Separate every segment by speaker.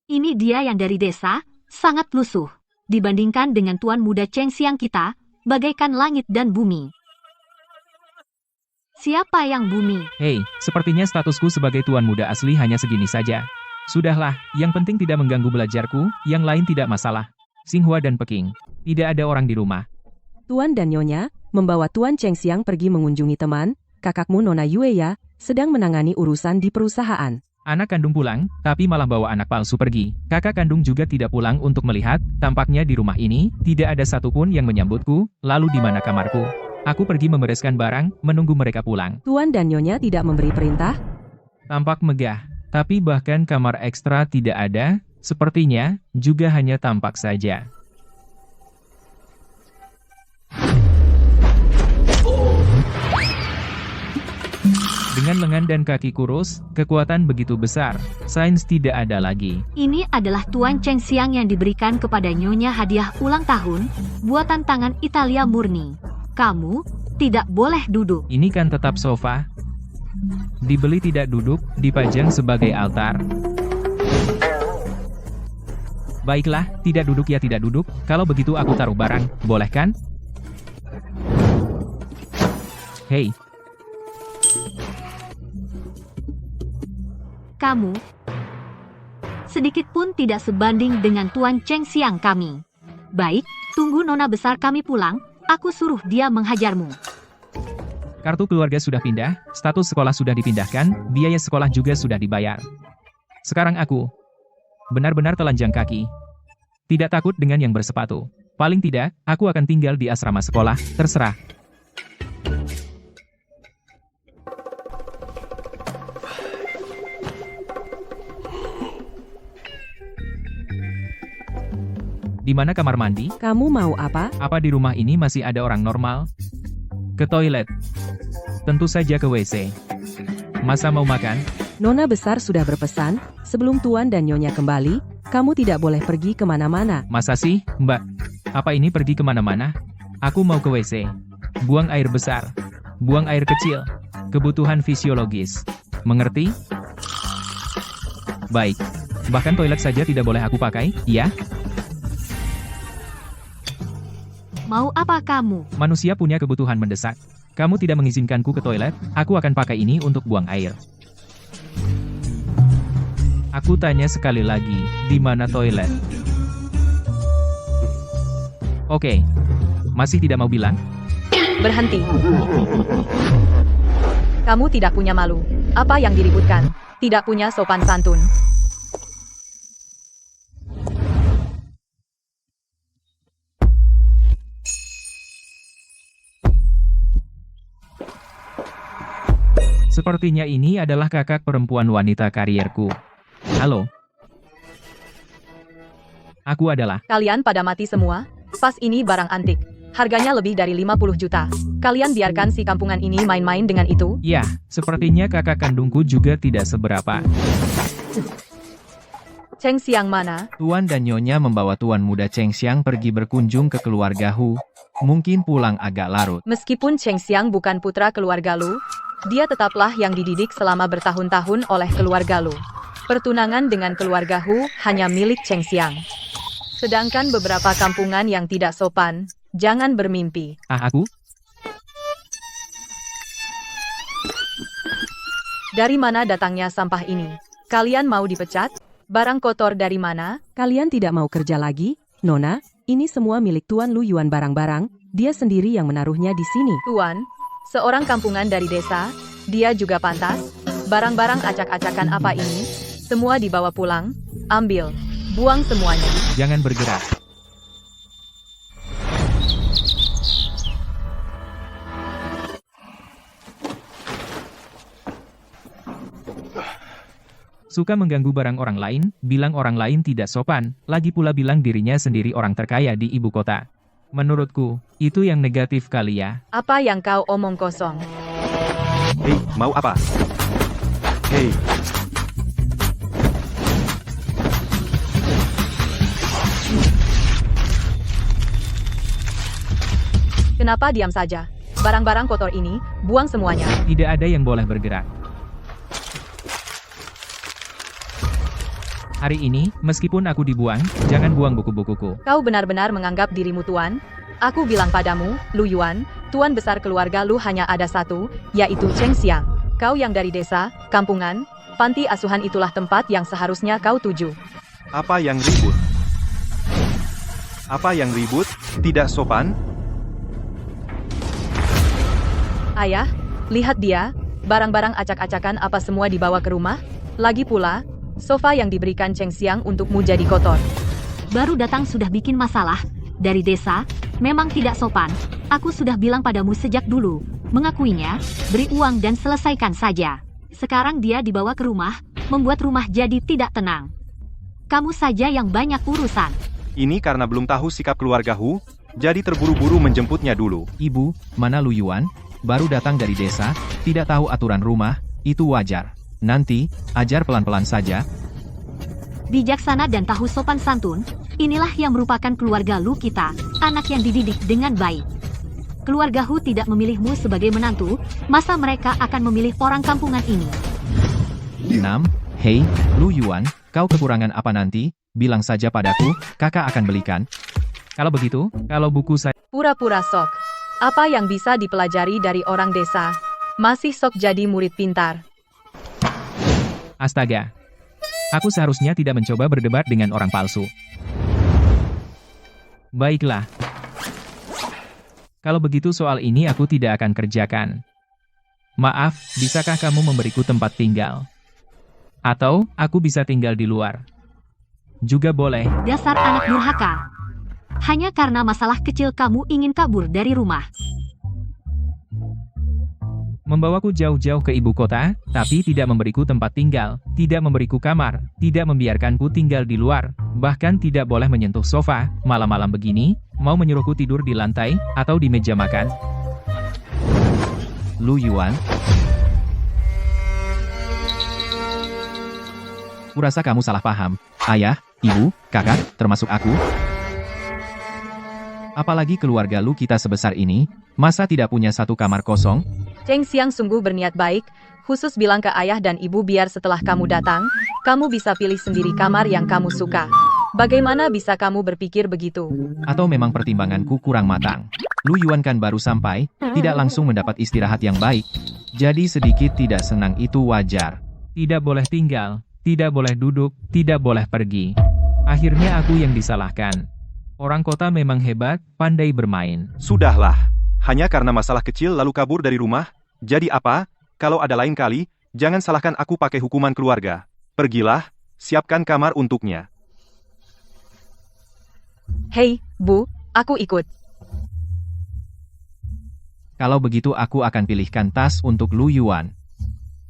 Speaker 1: Ini dia yang dari desa, sangat lusuh. Dibandingkan dengan tuan muda Cheng Xiang kita, bagaikan langit dan bumi. Siapa yang bumi?
Speaker 2: Hei, sepertinya statusku sebagai tuan muda asli hanya segini saja. Sudahlah, yang penting tidak mengganggu belajarku, yang lain tidak masalah. Xinghua dan Peking. Tidak ada orang di rumah.
Speaker 3: Tuan dan Nyonya membawa Tuan Cheng Xiang pergi mengunjungi teman, kakakmu Nona Yue ya, sedang menangani urusan di perusahaan.
Speaker 2: Anak kandung pulang, tapi malah bawa anak palsu pergi. Kakak kandung juga tidak pulang untuk melihat, tampaknya di rumah ini, tidak ada satupun yang menyambutku, lalu di mana kamarku? Aku pergi membereskan barang, menunggu mereka pulang.
Speaker 3: Tuan dan Nyonya tidak memberi perintah?
Speaker 2: Tampak megah, tapi bahkan kamar ekstra tidak ada, sepertinya, juga hanya tampak saja. Dengan lengan dan kaki kurus, kekuatan begitu besar, sains tidak ada lagi.
Speaker 1: Ini adalah Tuan Cheng Xiang yang diberikan kepada Nyonya hadiah ulang tahun, buatan tangan Italia murni. Kamu tidak boleh duduk.
Speaker 2: Ini kan tetap sofa. Dibeli tidak duduk, dipajang sebagai altar. Baiklah, tidak duduk ya tidak duduk, kalau begitu aku taruh barang, boleh kan? Hei.
Speaker 1: Kamu sedikit pun tidak sebanding dengan Tuan Cheng Xiang kami. Baik, tunggu nona besar kami pulang, aku suruh dia menghajarmu.
Speaker 2: Kartu keluarga sudah pindah, status sekolah sudah dipindahkan, biaya sekolah juga sudah dibayar. Sekarang aku benar-benar telanjang kaki. Tidak takut dengan yang bersepatu. Paling tidak, aku akan tinggal di asrama sekolah, terserah. Di mana kamar mandi?
Speaker 3: Kamu mau apa?
Speaker 2: Apa di rumah ini masih ada orang normal? Ke toilet. Tentu saja ke WC. Masa mau makan?
Speaker 3: Nona besar sudah berpesan, sebelum Tuan dan Nyonya kembali, kamu tidak boleh pergi kemana-mana.
Speaker 2: Masa sih, Mbak? Apa ini pergi kemana-mana? Aku mau ke WC. Buang air besar. Buang air kecil. Kebutuhan fisiologis. Mengerti? Baik. Bahkan toilet saja tidak boleh aku pakai, ya?
Speaker 1: Mau apa kamu?
Speaker 2: Manusia punya kebutuhan mendesak. Kamu tidak mengizinkanku ke toilet, aku akan pakai ini untuk buang air. Aku tanya sekali lagi, di mana toilet? Oke. Masih tidak mau bilang?
Speaker 4: Berhenti. Kamu tidak punya malu. Apa yang diributkan? Tidak punya sopan santun.
Speaker 2: Sepertinya ini adalah kakak perempuan wanita karierku. Halo. Aku adalah.
Speaker 4: Kalian pada mati semua? Vas ini barang antik. Harganya lebih dari 50 juta. Kalian biarkan si kampungan ini main-main dengan itu?
Speaker 2: Ya, sepertinya kakak kandungku juga tidak seberapa.
Speaker 4: Cheng Xiang mana?
Speaker 2: Tuan dan Nyonya membawa Tuan muda Cheng Xiang pergi berkunjung ke keluarga Hu. Mungkin pulang agak larut.
Speaker 4: Meskipun Cheng Xiang bukan putra keluarga Lu, dia tetaplah yang dididik selama bertahun-tahun oleh keluarga Lu. Pertunangan dengan keluarga Hu hanya milik Cheng Xiang. Sedangkan beberapa kampungan yang tidak sopan, jangan bermimpi.
Speaker 2: Aku?
Speaker 4: Dari mana datangnya sampah ini? Kalian mau dipecat? Barang kotor dari mana?
Speaker 3: Kalian tidak mau kerja lagi? Nona, ini semua milik Tuan Lu Yuan barang-barang, dia sendiri yang menaruhnya di sini.
Speaker 4: Tuan, seorang kampungan dari desa, dia juga pantas. Barang-barang acak-acakan apa ini? Semua dibawa pulang, ambil, buang semuanya.
Speaker 2: Jangan bergerak. Suka mengganggu barang orang lain, bilang orang lain tidak sopan, lagi pula bilang dirinya sendiri orang terkaya di ibu kota. Menurutku, itu yang negatif kali ya.
Speaker 4: Apa yang kau omong kosong?
Speaker 5: Hei, mau apa? Hei.
Speaker 4: Kenapa diam saja? Barang-barang kotor ini, buang semuanya.
Speaker 2: Tidak ada yang boleh bergerak. Hari ini, meskipun aku dibuang, jangan buang buku-bukuku.
Speaker 4: Kau benar-benar menganggap dirimu tuan? Aku bilang padamu, Lu Yuan, tuan besar keluarga Lu hanya ada satu, yaitu Cheng Xiang. Kau yang dari desa, kampungan, panti asuhan itulah tempat yang seharusnya kau tuju.
Speaker 5: Apa yang ribut? Apa yang ribut? Tidak sopan?
Speaker 4: Ayah, lihat dia, barang-barang acak-acakan apa semua dibawa ke rumah? Lagi pula, sofa yang diberikan Cheng Xiang untukmu jadi kotor.
Speaker 1: Baru datang sudah bikin masalah. Dari desa, memang tidak sopan. Aku sudah bilang padamu sejak dulu. Mengakuinya, beri uang dan selesaikan saja. Sekarang dia dibawa ke rumah, membuat rumah jadi tidak tenang. Kamu saja yang banyak urusan.
Speaker 5: Ini karena belum tahu sikap keluarga Hu, jadi terburu-buru menjemputnya dulu.
Speaker 2: Ibu, mana Lu Yuan? Baru datang dari desa, tidak tahu aturan rumah, itu wajar. Nanti, ajar pelan-pelan saja.
Speaker 1: Bijaksana dan tahu sopan santun, inilah yang merupakan keluarga Lu kita, anak yang dididik dengan baik. Keluarga Hu tidak memilihmu sebagai menantu, masa mereka akan memilih orang kampungan ini?
Speaker 2: 6. Hei, Lu Yuan, kau kekurangan apa nanti? Bilang saja padaku, kakak akan belikan. Kalau begitu, kalau buku saya...
Speaker 4: Pura-pura sok. Apa yang bisa dipelajari dari orang desa? Masih sok jadi murid pintar.
Speaker 2: Astaga. Aku seharusnya tidak mencoba berdebat dengan orang palsu. Baiklah. Kalau begitu soal ini aku tidak akan kerjakan. Maaf, bisakah kamu memberiku tempat tinggal? Atau, aku bisa tinggal di luar? Juga boleh.
Speaker 1: Dasar anak durhaka. Hanya karena masalah kecil kamu ingin kabur dari rumah.
Speaker 2: Membawaku jauh-jauh ke ibu kota, tapi tidak memberiku tempat tinggal, tidak memberiku kamar, tidak membiarkanku tinggal di luar, bahkan tidak boleh menyentuh sofa, malam-malam begini, mau menyuruhku tidur di lantai, atau di meja makan. Lu Yuan. Kurasa kamu salah paham. Ayah, ibu, kakak, termasuk aku. Apalagi keluarga Lu kita sebesar ini, masa tidak punya satu kamar kosong?
Speaker 4: Cheng Xiang sungguh berniat baik, khusus bilang ke ayah dan ibu biar setelah kamu datang, kamu bisa pilih sendiri kamar yang kamu suka. Bagaimana bisa kamu berpikir begitu?
Speaker 2: Atau memang pertimbanganku kurang matang? Lu Yuan kan baru sampai, tidak langsung mendapat istirahat yang baik. Jadi sedikit tidak senang itu wajar. Tidak boleh tinggal, tidak boleh duduk, tidak boleh pergi. Akhirnya aku yang disalahkan. Orang kota memang hebat, pandai bermain.
Speaker 5: Sudahlah. Hanya karena masalah kecil lalu kabur dari rumah? Jadi apa? Kalau ada lain kali, jangan salahkan aku pakai hukuman keluarga. Pergilah, siapkan kamar untuknya.
Speaker 4: Hei, Bu, aku ikut.
Speaker 2: Kalau begitu aku akan pilihkan tas untuk Lu Yuan.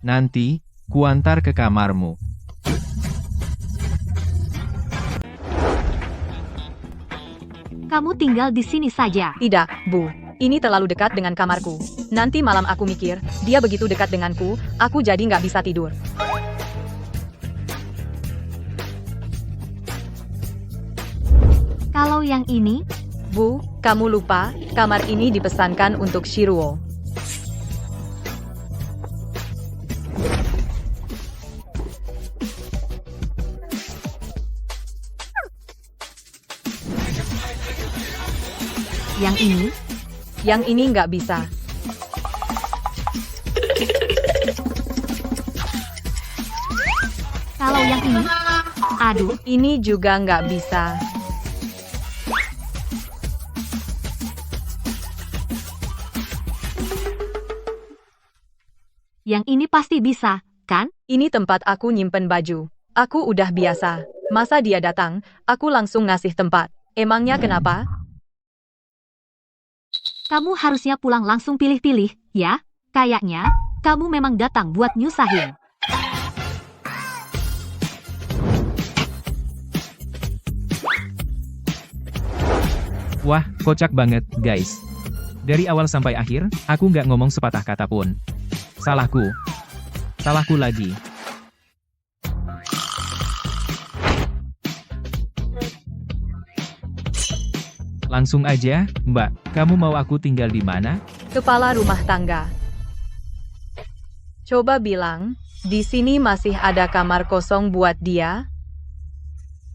Speaker 2: Nanti, kuantar ke kamarmu.
Speaker 1: Kamu tinggal di sini saja.
Speaker 4: Tidak, Bu. Ini terlalu dekat dengan kamarku. Nanti malam aku mikir, dia begitu dekat denganku, aku jadi nggak bisa tidur.
Speaker 1: Kalau yang ini,
Speaker 4: Bu, kamu lupa, kamar ini dipesankan untuk Shiruo.
Speaker 1: yang ini,
Speaker 4: Yang ini nggak bisa.
Speaker 1: kalau yang ini, aduh,
Speaker 4: Ini juga nggak bisa.
Speaker 1: yang ini pasti bisa, kan?
Speaker 4: Ini tempat aku nyimpen baju. Aku udah biasa. Masa dia datang, aku langsung ngasih tempat. Emangnya kenapa?
Speaker 1: Kamu harusnya pulang langsung pilih-pilih, ya? Kayaknya, kamu memang datang buat nyusahin.
Speaker 2: Wah, kocak banget, guys. Dari awal sampai akhir, aku nggak ngomong sepatah kata pun. Salahku. Salahku lagi. Langsung aja, Mbak, kamu mau aku tinggal di mana?
Speaker 4: Kepala rumah tangga. Coba bilang, di sini masih ada kamar kosong buat dia?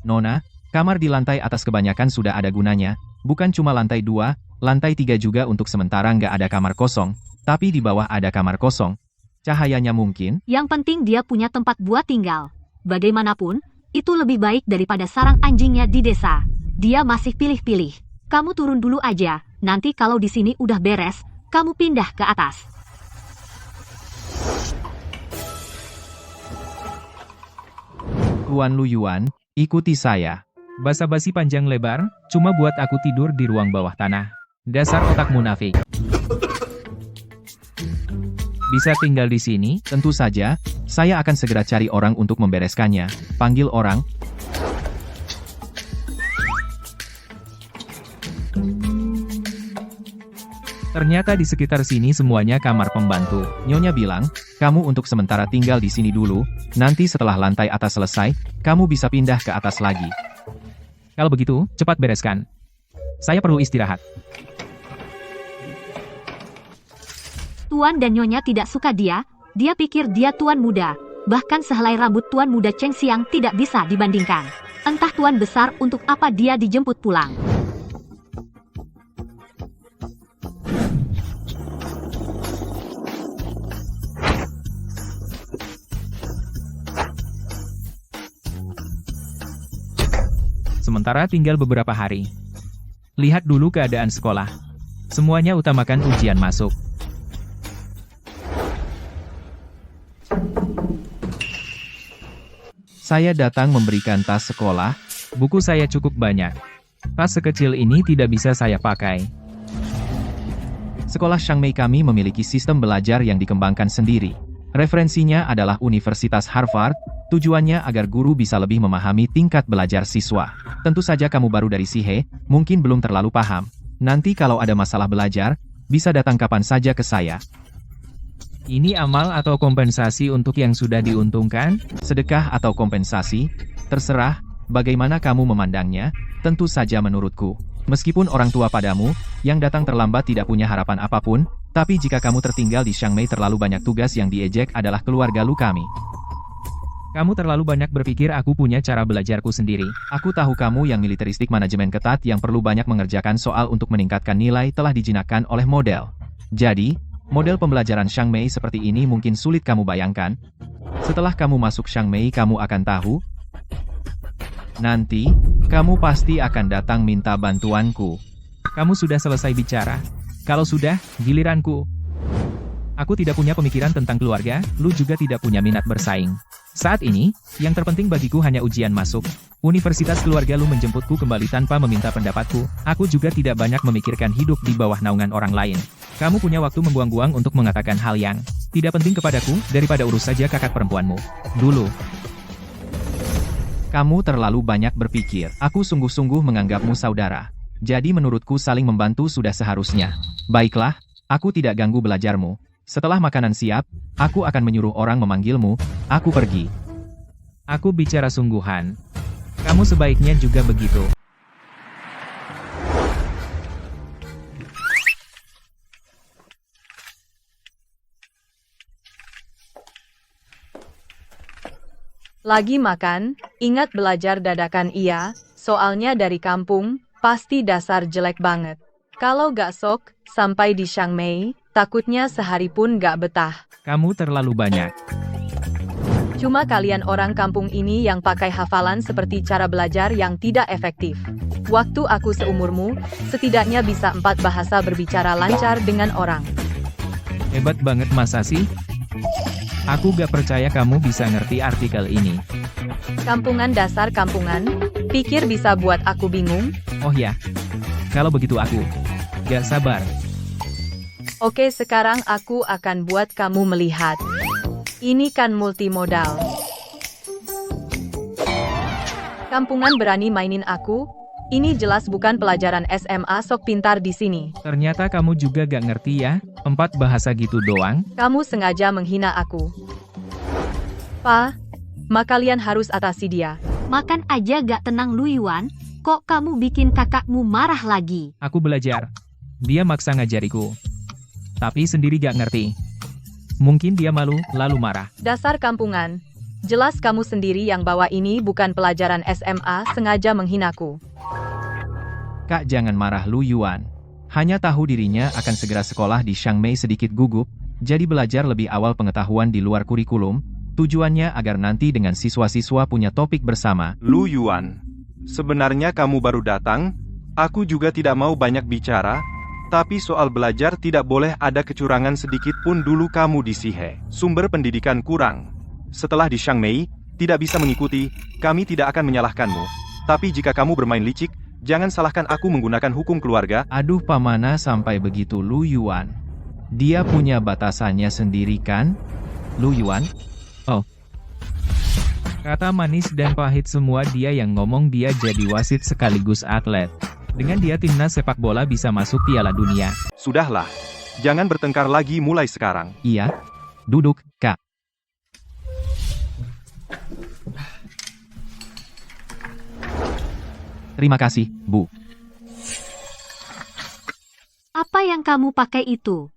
Speaker 6: Nona, kamar di lantai atas kebanyakan sudah ada gunanya, bukan cuma lantai 2, lantai 3 juga untuk sementara nggak ada kamar kosong, tapi di bawah ada kamar kosong. Cahayanya mungkin.
Speaker 1: Yang penting dia punya tempat buat tinggal. Bagaimanapun, itu lebih baik daripada sarang anjingnya di desa. Dia masih pilih-pilih. Kamu turun dulu aja, nanti kalau di sini udah beres, kamu pindah ke atas.
Speaker 6: Tuan Lu Yuan, ikuti saya.
Speaker 2: Basa-basi panjang lebar, cuma buat aku tidur di ruang bawah tanah. Dasar otak munafik.
Speaker 6: Bisa tinggal di sini? Tentu saja, saya akan segera cari orang untuk membereskannya. Panggil orang.
Speaker 2: Ternyata di sekitar sini semuanya kamar pembantu.
Speaker 6: Nyonya bilang, kamu untuk sementara tinggal di sini dulu, nanti setelah lantai atas selesai, kamu bisa pindah ke atas lagi.
Speaker 2: Kalau begitu, cepat bereskan. Saya perlu istirahat.
Speaker 1: Tuan dan Nyonya tidak suka dia pikir dia tuan muda. Bahkan sehelai rambut tuan muda Cheng Xiang tidak bisa dibandingkan. Entah tuan besar untuk apa dia dijemput pulang.
Speaker 2: Sementara tinggal beberapa hari. Lihat dulu keadaan sekolah. Semuanya utamakan ujian masuk.
Speaker 6: Saya datang memberikan tas sekolah.
Speaker 2: Buku saya cukup banyak. Tas sekecil ini tidak bisa saya pakai.
Speaker 6: Sekolah Xiangmei kami memiliki sistem belajar yang dikembangkan sendiri. Referensinya adalah Universitas Harvard, tujuannya agar guru bisa lebih memahami tingkat belajar siswa. Tentu saja kamu baru dari Sihe, mungkin belum terlalu paham. Nanti kalau ada masalah belajar, bisa datang kapan saja ke saya.
Speaker 2: Ini amal atau kompensasi untuk yang sudah diuntungkan?
Speaker 6: Sedekah atau kompensasi? Terserah, bagaimana kamu memandangnya? Tentu saja menurutku. Meskipun orang tua padamu, yang datang terlambat tidak punya harapan apapun, tapi jika kamu tertinggal di Xiangmei terlalu banyak tugas yang diejek adalah keluarga lu kami.
Speaker 2: Kamu terlalu banyak berpikir aku punya cara belajarku sendiri.
Speaker 6: Aku tahu kamu yang militeristik manajemen ketat yang perlu banyak mengerjakan soal untuk meningkatkan nilai telah dijinakkan oleh model. Jadi, model pembelajaran Xiangmei seperti ini mungkin sulit kamu bayangkan. Setelah kamu masuk Xiangmei kamu akan tahu. Nanti, kamu pasti akan datang minta bantuanku.
Speaker 2: Kamu sudah selesai bicara? Kalau sudah, giliranku. Aku tidak punya pemikiran tentang keluarga, lu juga tidak punya minat bersaing. Saat ini, yang terpenting bagiku hanya ujian masuk. Universitas keluarga lu menjemputku kembali tanpa meminta pendapatku. Aku juga tidak banyak memikirkan hidup di bawah naungan orang lain. Kamu punya waktu membuang-buang untuk mengatakan hal yang tidak penting kepadaku, daripada urus saja kakak perempuanmu. Dulu.
Speaker 6: Kamu terlalu banyak berpikir. Aku sungguh-sungguh menganggapmu saudara. Jadi menurutku saling membantu sudah seharusnya. Baiklah, aku tidak ganggu belajarmu. Setelah makanan siap, aku akan menyuruh orang memanggilmu. Aku pergi.
Speaker 2: Aku bicara sungguhan. Kamu sebaiknya juga begitu.
Speaker 4: Lagi makan, ingat belajar dadakan iya, soalnya dari kampung, pasti dasar jelek banget. Kalau gak sok, sampai di Xiangmei, takutnya sehari pun gak betah.
Speaker 2: Kamu terlalu banyak.
Speaker 4: Cuma kalian orang kampung ini yang pakai hafalan seperti cara belajar yang tidak efektif. Waktu aku seumurmu, setidaknya bisa 4 bahasa berbicara lancar dengan orang.
Speaker 2: Hebat banget masa sih? Aku gak percaya kamu bisa ngerti artikel ini.
Speaker 4: Kampungan dasar kampungan, pikir bisa buat aku bingung?
Speaker 2: Oh ya, kalau begitu aku gak sabar.
Speaker 4: Oke, sekarang aku akan buat kamu melihat. Ini kan multimodal. Kampungan berani mainin aku? Ini jelas bukan pelajaran SMA sok pintar di sini.
Speaker 2: Ternyata kamu juga gak ngerti ya, 4 bahasa gitu doang.
Speaker 4: Kamu sengaja menghina aku. Kalian harus atasi dia.
Speaker 1: Makan aja gak tenang Lu Yuan, kok kamu bikin kakakmu marah lagi?
Speaker 2: Aku belajar. Dia maksa ngajariku. Tapi sendiri gak ngerti. Mungkin dia malu, lalu marah.
Speaker 4: Dasar kampungan. Jelas kamu sendiri yang bawa ini bukan pelajaran SMA sengaja menghinaku.
Speaker 6: Kak jangan marah Lu Yuan. Hanya tahu dirinya akan segera sekolah di Xiangmei sedikit gugup, jadi belajar lebih awal pengetahuan di luar kurikulum, tujuannya agar nanti dengan siswa-siswa punya topik bersama.
Speaker 5: Lu Yuan, sebenarnya kamu baru datang, aku juga tidak mau banyak bicara, tapi soal belajar tidak boleh ada kecurangan sedikit pun dulu kamu di Sihe. Sumber pendidikan kurang. Setelah di Xiangmei, tidak bisa mengikuti, kami tidak akan menyalahkanmu. Tapi jika kamu bermain licik, jangan salahkan aku menggunakan hukum keluarga.
Speaker 6: Aduh pamana sampai begitu Lu Yuan. Dia punya batasannya sendiri kan? Lu Yuan?
Speaker 2: Kata manis dan pahit semua dia yang ngomong dia jadi wasit sekaligus atlet. Dengan dia timnas sepak bola bisa masuk Piala Dunia.
Speaker 5: Sudahlah, jangan bertengkar lagi mulai sekarang.
Speaker 6: Iya. Duduk, Kak. Terima kasih, Bu.
Speaker 1: Apa yang kamu pakai itu?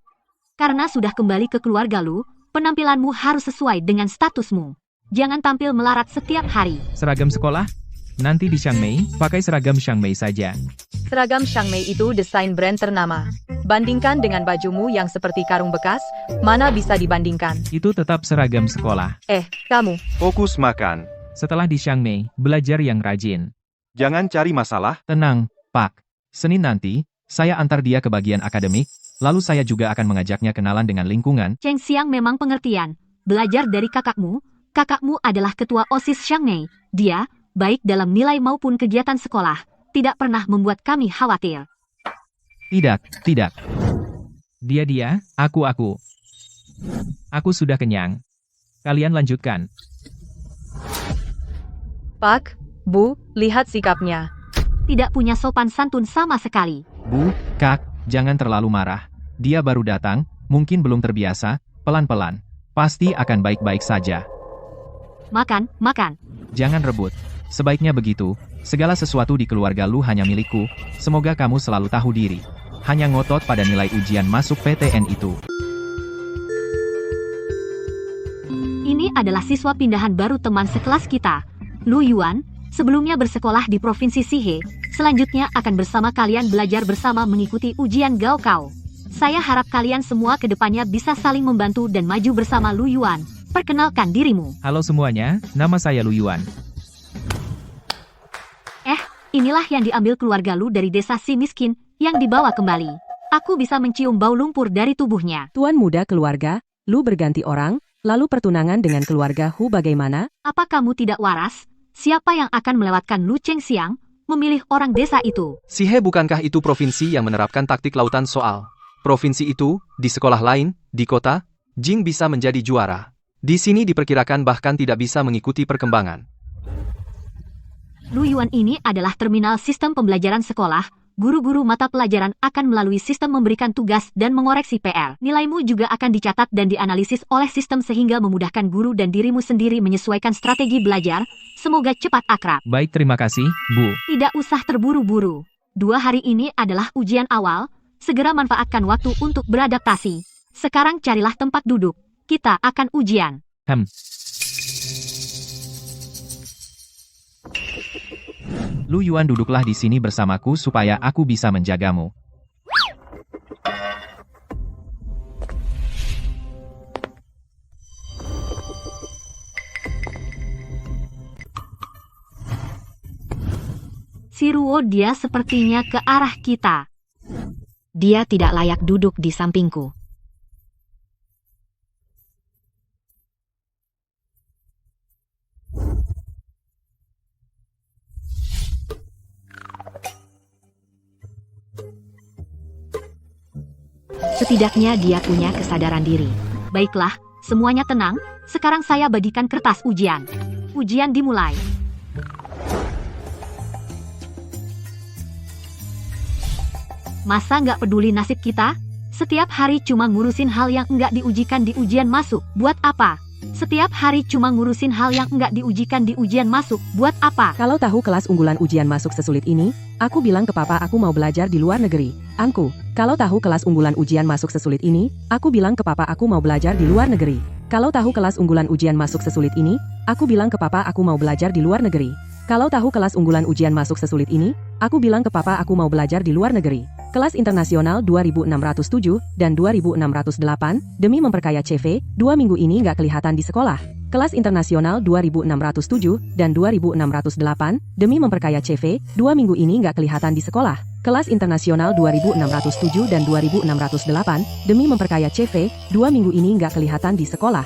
Speaker 1: Karena sudah kembali ke keluarga Lu, penampilanmu harus sesuai dengan statusmu. Jangan tampil melarat setiap hari.
Speaker 2: Seragam sekolah? Nanti di Xiangmei, pakai seragam Xiangmei saja.
Speaker 4: Seragam Xiangmei itu desain brand ternama. Bandingkan dengan bajumu yang seperti karung bekas, mana bisa dibandingkan?
Speaker 2: Itu tetap seragam sekolah.
Speaker 4: Kamu.
Speaker 5: Fokus makan.
Speaker 2: Setelah di Xiangmei, belajar yang rajin.
Speaker 5: Jangan cari masalah.
Speaker 6: Tenang, Pak. Senin nanti, saya antar dia ke bagian akademik, lalu saya juga akan mengajaknya kenalan dengan lingkungan.
Speaker 1: Cheng Xiang memang pengertian. Belajar dari kakakmu. Kakakmu adalah ketua OSIS Xiangmei. Dia, baik dalam nilai maupun kegiatan sekolah, tidak pernah membuat kami khawatir.
Speaker 6: Tidak.
Speaker 2: Dia, aku. Aku sudah kenyang. Kalian lanjutkan.
Speaker 4: Pak, Bu, lihat sikapnya.
Speaker 1: Tidak punya sopan santun sama sekali.
Speaker 6: Bu, Kak, jangan terlalu marah. Dia baru datang, mungkin belum terbiasa, pelan-pelan. Pasti akan baik-baik saja.
Speaker 1: Makan.
Speaker 6: Jangan rebut. Sebaiknya begitu, segala sesuatu di keluarga Lu hanya milikku, semoga kamu selalu tahu diri. Hanya ngotot pada nilai ujian masuk PTN itu.
Speaker 1: Ini adalah siswa pindahan baru teman sekelas kita. Lu Yuan, sebelumnya bersekolah di Provinsi Sihe, selanjutnya akan bersama kalian belajar bersama mengikuti ujian Gaokao. Saya harap kalian semua ke depannya bisa saling membantu dan maju bersama Lu Yuan. Perkenalkan dirimu.
Speaker 2: Halo semuanya, nama saya Lu Yuan.
Speaker 1: Inilah yang diambil keluarga Lu dari desa si miskin, yang dibawa kembali. Aku bisa mencium bau lumpur dari tubuhnya.
Speaker 3: Tuan muda keluarga, Lu berganti orang, lalu pertunangan dengan keluarga Hu bagaimana?
Speaker 1: Apa kamu tidak waras? Siapa yang akan melewatkan Lu Cheng Xiang, memilih orang desa itu?
Speaker 7: Sihe bukankah itu provinsi yang menerapkan taktik lautan soal? Provinsi itu, di sekolah lain, di kota, Jing bisa menjadi juara. Di sini diperkirakan bahkan tidak bisa mengikuti perkembangan.
Speaker 1: Lu Yuan ini adalah terminal sistem pembelajaran sekolah. Guru-guru mata pelajaran akan melalui sistem memberikan tugas dan mengoreksi PR. Nilaimu juga akan dicatat dan dianalisis oleh sistem sehingga memudahkan guru dan dirimu sendiri menyesuaikan strategi belajar. Semoga cepat akrab.
Speaker 2: Baik, terima kasih, Bu.
Speaker 1: Tidak usah terburu-buru. 2 hari ini adalah ujian awal. Segera manfaatkan waktu untuk beradaptasi. Sekarang carilah tempat duduk. Kita akan ujian.
Speaker 6: Lu Yuan duduklah di sini bersamaku supaya aku bisa menjagamu.
Speaker 1: Si Ruo dia sepertinya ke arah kita. Dia tidak layak duduk di sampingku. Setidaknya dia punya kesadaran diri. Baiklah, semuanya tenang. Sekarang saya bagikan kertas ujian. Ujian dimulai. Masa nggak peduli nasib kita? Setiap hari cuma ngurusin hal yang nggak diujikan di ujian masuk. Buat apa? Setiap hari cuma ngurusin hal yang nggak diujikan di ujian masuk. Buat apa?
Speaker 3: Kalau tahu kelas unggulan ujian masuk sesulit ini, aku bilang ke papa aku mau belajar di luar negeri. Angku, kalau tahu kelas unggulan ujian masuk sesulit ini, aku bilang ke papa aku mau belajar di luar negeri. Kalau tahu kelas unggulan ujian masuk sesulit ini, aku bilang ke papa aku mau belajar di luar negeri. Kalau tahu kelas unggulan ujian masuk sesulit ini, aku bilang ke papa aku mau belajar di luar negeri. Kelas internasional 2607 dan 2608, demi memperkaya CV, 2 minggu ini nggak kelihatan di sekolah. Kelas internasional 2607 dan 2608, demi memperkaya CV, 2 minggu ini nggak kelihatan di sekolah. Kelas internasional 2607 dan 2608, demi memperkaya CV, 2 minggu ini nggak kelihatan di sekolah.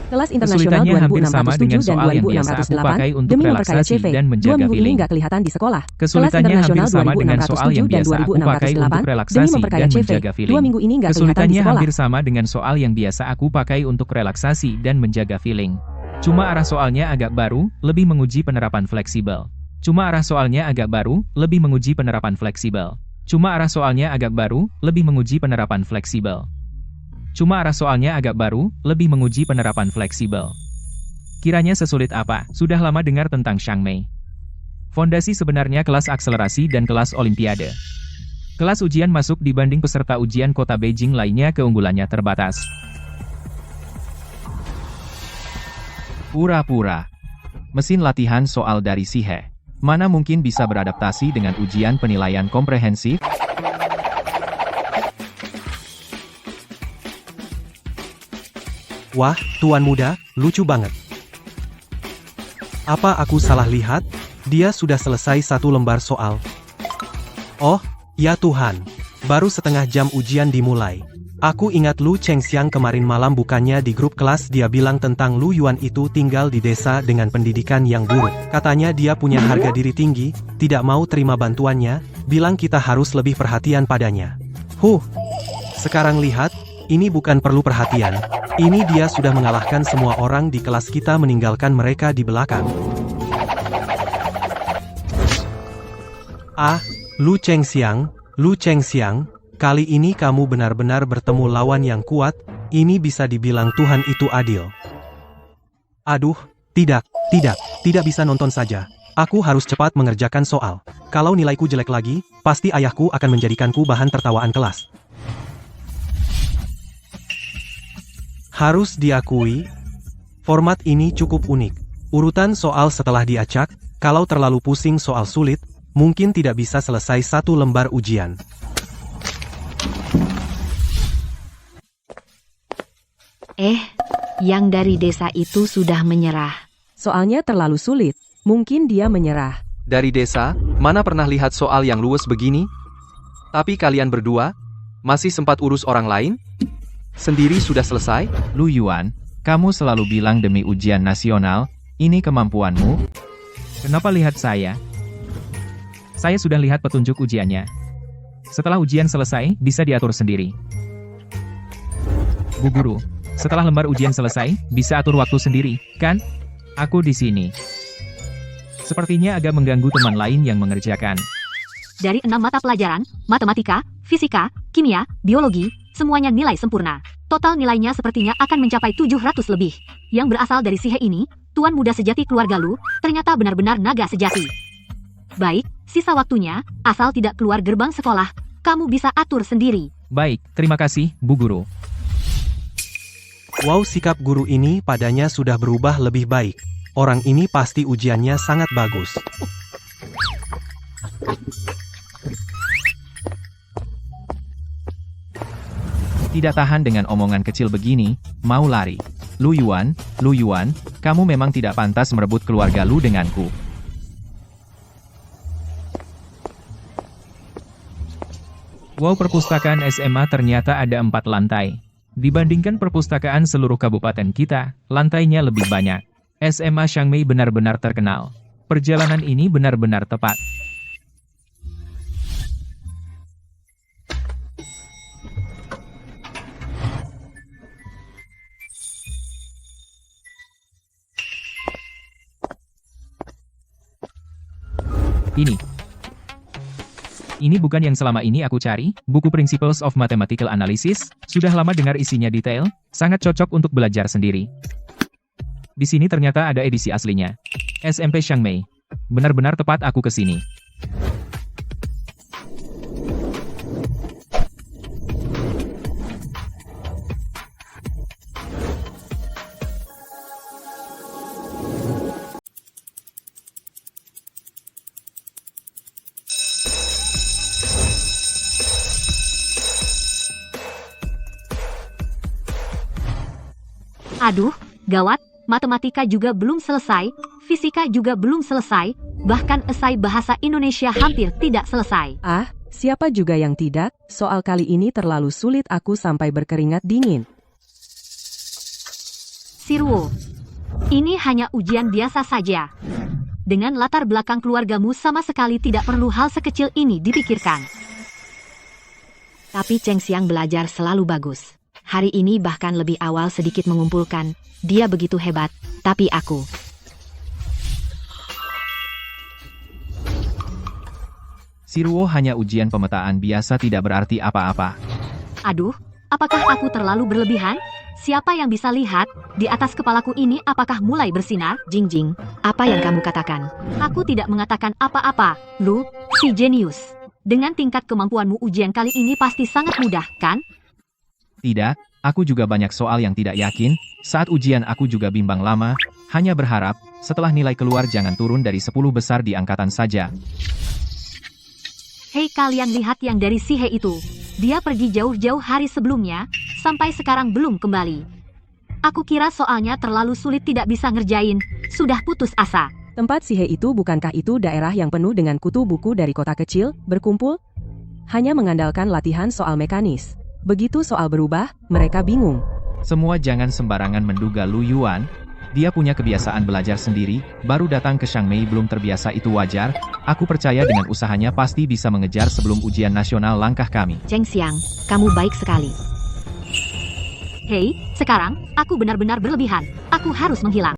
Speaker 3: Kelas internasional
Speaker 2: Kesulitannya hampir sama dengan
Speaker 3: 2607 dan
Speaker 2: soal yang biasa aku pakai
Speaker 3: 2608,
Speaker 2: untuk
Speaker 3: demi memperkaya
Speaker 2: relaksasi
Speaker 3: CV,
Speaker 2: dan
Speaker 3: 2
Speaker 2: menjaga
Speaker 3: minggu ini
Speaker 2: feeling.
Speaker 3: nggak kelihatan di sekolah.
Speaker 2: Kesulitannya hampir sama dengan soal yang biasa aku pakai untuk relaksasi dan menjaga feeling.
Speaker 3: 2 minggu ini nggak kelihatan di
Speaker 2: Kesulitannya
Speaker 3: sekolah.
Speaker 2: hampir sama dengan soal yang biasa aku pakai untuk relaksasi dan menjaga feeling. Cuma arah soalnya agak baru, lebih menguji penerapan fleksibel. Cuma arah soalnya agak baru, lebih menguji penerapan fleksibel. Cuma arah soalnya agak baru, lebih menguji penerapan fleksibel. Cuma arah soalnya agak baru, lebih menguji penerapan fleksibel. Kiranya sesulit apa? Sudah lama dengar tentang Xiangmei. Fondasi sebenarnya kelas akselerasi dan kelas olimpiade. Kelas ujian masuk dibanding peserta ujian kota Beijing lainnya keunggulannya terbatas.
Speaker 6: Pura-pura. Mesin latihan soal dari Sihe. Mana mungkin bisa beradaptasi dengan ujian penilaian komprehensif?
Speaker 8: Wah, Tuan Muda, lucu banget. Apa aku salah lihat? Dia sudah selesai 1 lembar soal. Oh, ya Tuhan. Baru setengah jam ujian dimulai. Aku ingat Lu Chengxiang kemarin malam bukannya di grup kelas dia bilang tentang Lu Yuan itu tinggal di desa dengan pendidikan yang buruk. Katanya dia punya harga diri tinggi, tidak mau terima bantuannya, bilang kita harus lebih perhatian padanya. Sekarang lihat, ini bukan perlu perhatian. Ini dia sudah mengalahkan semua orang di kelas kita meninggalkan mereka di belakang. Lu Chengxiang, kali ini kamu benar-benar bertemu lawan yang kuat, ini bisa dibilang Tuhan itu adil. Aduh, tidak bisa nonton saja. Aku harus cepat mengerjakan soal. Kalau nilaiku jelek lagi, pasti ayahku akan menjadikanku bahan tertawaan kelas. Harus diakui, format ini cukup unik. Urutan soal setelah diacak, kalau terlalu pusing soal sulit, mungkin tidak bisa selesai 1 lembar ujian.
Speaker 1: Yang dari desa itu sudah menyerah.
Speaker 3: Soalnya terlalu sulit, mungkin dia menyerah.
Speaker 7: Dari desa, mana pernah lihat soal yang luwes begini? Tapi kalian berdua, masih sempat urus orang lain? Sendiri sudah selesai?
Speaker 6: Lu Yuan, kamu selalu bilang demi ujian nasional, ini kemampuanmu?
Speaker 2: Kenapa lihat saya? Saya sudah lihat petunjuk ujiannya. Setelah ujian selesai, bisa diatur sendiri. Bu Guru, setelah lembar ujian selesai, bisa atur waktu sendiri, kan? Aku di sini. Sepertinya agak mengganggu teman lain yang mengerjakan.
Speaker 1: Dari 6 mata pelajaran, matematika, fisika, kimia, biologi, semuanya nilai sempurna. Total nilainya sepertinya akan mencapai 700 lebih. Yang berasal dari Sihe ini, Tuan Muda sejati keluarga Lu, ternyata benar-benar naga sejati. Baik, sisa waktunya, asal tidak keluar gerbang sekolah, kamu bisa atur sendiri.
Speaker 2: Baik, terima kasih, Bu Guru.
Speaker 8: Wow, sikap guru ini padanya sudah berubah lebih baik. Orang ini pasti ujiannya sangat bagus.
Speaker 6: Tidak tahan dengan omongan kecil begini, mau lari. Lu Yuan, kamu memang tidak pantas merebut keluarga Lu denganku.
Speaker 2: Wow, perpustakaan SMA ternyata ada 4 lantai. Dibandingkan perpustakaan seluruh kabupaten kita, lantainya lebih banyak. SMA Xiangmei benar-benar terkenal. Perjalanan ini benar-benar tepat. Ini bukan yang selama ini aku cari, buku Principles of Mathematical Analysis, sudah lama dengar isinya detail, sangat cocok untuk belajar sendiri. Di sini ternyata ada edisi aslinya. SMP Xiangmei. Benar-benar tepat aku ke sini.
Speaker 1: Aduh, gawat, matematika juga belum selesai, fisika juga belum selesai, bahkan esai bahasa Indonesia hampir tidak selesai.
Speaker 3: Ah, siapa juga yang tidak? Soal kali ini terlalu sulit, aku sampai berkeringat dingin.
Speaker 1: Siruo, ini hanya ujian biasa saja. Dengan latar belakang keluargamu sama sekali tidak perlu hal sekecil ini dipikirkan. Tapi Cheng Xiang belajar selalu bagus. Hari ini bahkan lebih awal sedikit mengumpulkan. Dia begitu hebat, tapi aku.
Speaker 6: Siruo hanya ujian pemetaan biasa, tidak berarti apa-apa.
Speaker 1: Aduh, apakah aku terlalu berlebihan? Siapa yang bisa lihat, di atas kepalaku ini apakah mulai bersinar? Jing Jing, apa yang kamu katakan? Aku tidak mengatakan apa-apa, Lu, si jenius. Dengan tingkat kemampuanmu ujian kali ini pasti sangat mudah, kan?
Speaker 6: Tidak, aku juga banyak soal yang tidak yakin, saat ujian aku juga bimbang lama, hanya berharap, setelah nilai keluar jangan turun dari 10 besar di angkatan saja.
Speaker 1: Hei, kalian lihat yang dari si He itu. Dia pergi jauh-jauh hari sebelumnya, sampai sekarang belum kembali. Aku kira soalnya terlalu sulit tidak bisa ngerjain, sudah putus asa.
Speaker 3: Tempat si He itu, bukankah itu daerah yang penuh dengan kutu buku dari kota kecil, berkumpul? Hanya mengandalkan latihan soal mekanis. Begitu soal berubah, mereka bingung.
Speaker 6: Semua jangan sembarangan menduga Lu Yuan. Dia punya kebiasaan belajar sendiri, baru datang ke Xiangmei belum terbiasa, itu wajar. Aku percaya dengan usahanya pasti bisa mengejar sebelum ujian nasional langkah kami.
Speaker 1: Cheng Xiang, kamu baik sekali. Hei, sekarang, aku benar-benar berlebihan. Aku harus menghilang.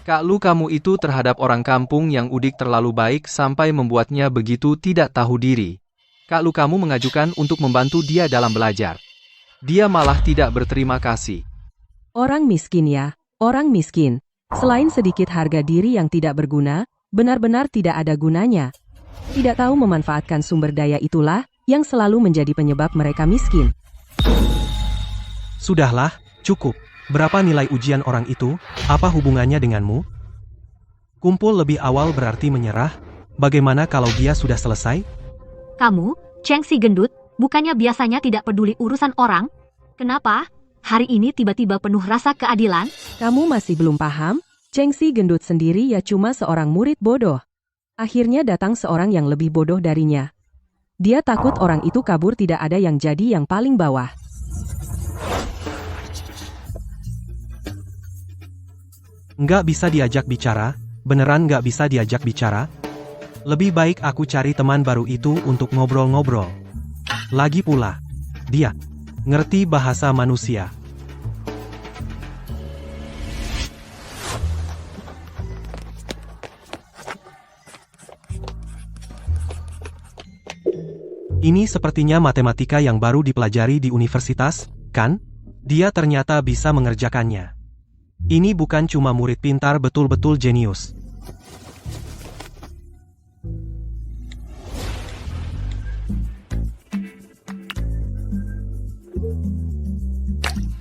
Speaker 7: Kak Lu, kamu itu terhadap orang kampung yang udik terlalu baik sampai membuatnya begitu tidak tahu diri. Kak Lu, kamu mengajukan untuk membantu dia dalam belajar. Dia malah tidak berterima kasih.
Speaker 3: Orang miskin ya, orang miskin. Selain sedikit harga diri yang tidak berguna, benar-benar tidak ada gunanya. Tidak tahu memanfaatkan sumber daya itulah yang selalu menjadi penyebab mereka miskin.
Speaker 8: Sudahlah, cukup. Berapa nilai ujian orang itu? Apa hubungannya denganmu? Kumpul lebih awal berarti menyerah. Bagaimana kalau dia sudah selesai?
Speaker 1: Kamu, Cheng si gendut, bukannya biasanya tidak peduli urusan orang? Kenapa? Hari ini tiba-tiba penuh rasa keadilan?
Speaker 3: Kamu masih belum paham? Cheng si gendut sendiri ya cuma seorang murid bodoh. Akhirnya datang seorang yang lebih bodoh darinya. Dia takut orang itu kabur, tidak ada yang jadi yang paling bawah.
Speaker 8: Nggak bisa diajak bicara, beneran nggak bisa diajak bicara. Lebih baik aku cari teman baru itu untuk ngobrol-ngobrol. Lagi pula, dia ngerti bahasa manusia. Ini sepertinya matematika yang baru dipelajari di universitas, kan? Dia ternyata bisa mengerjakannya. Ini bukan cuma murid pintar, betul-betul jenius.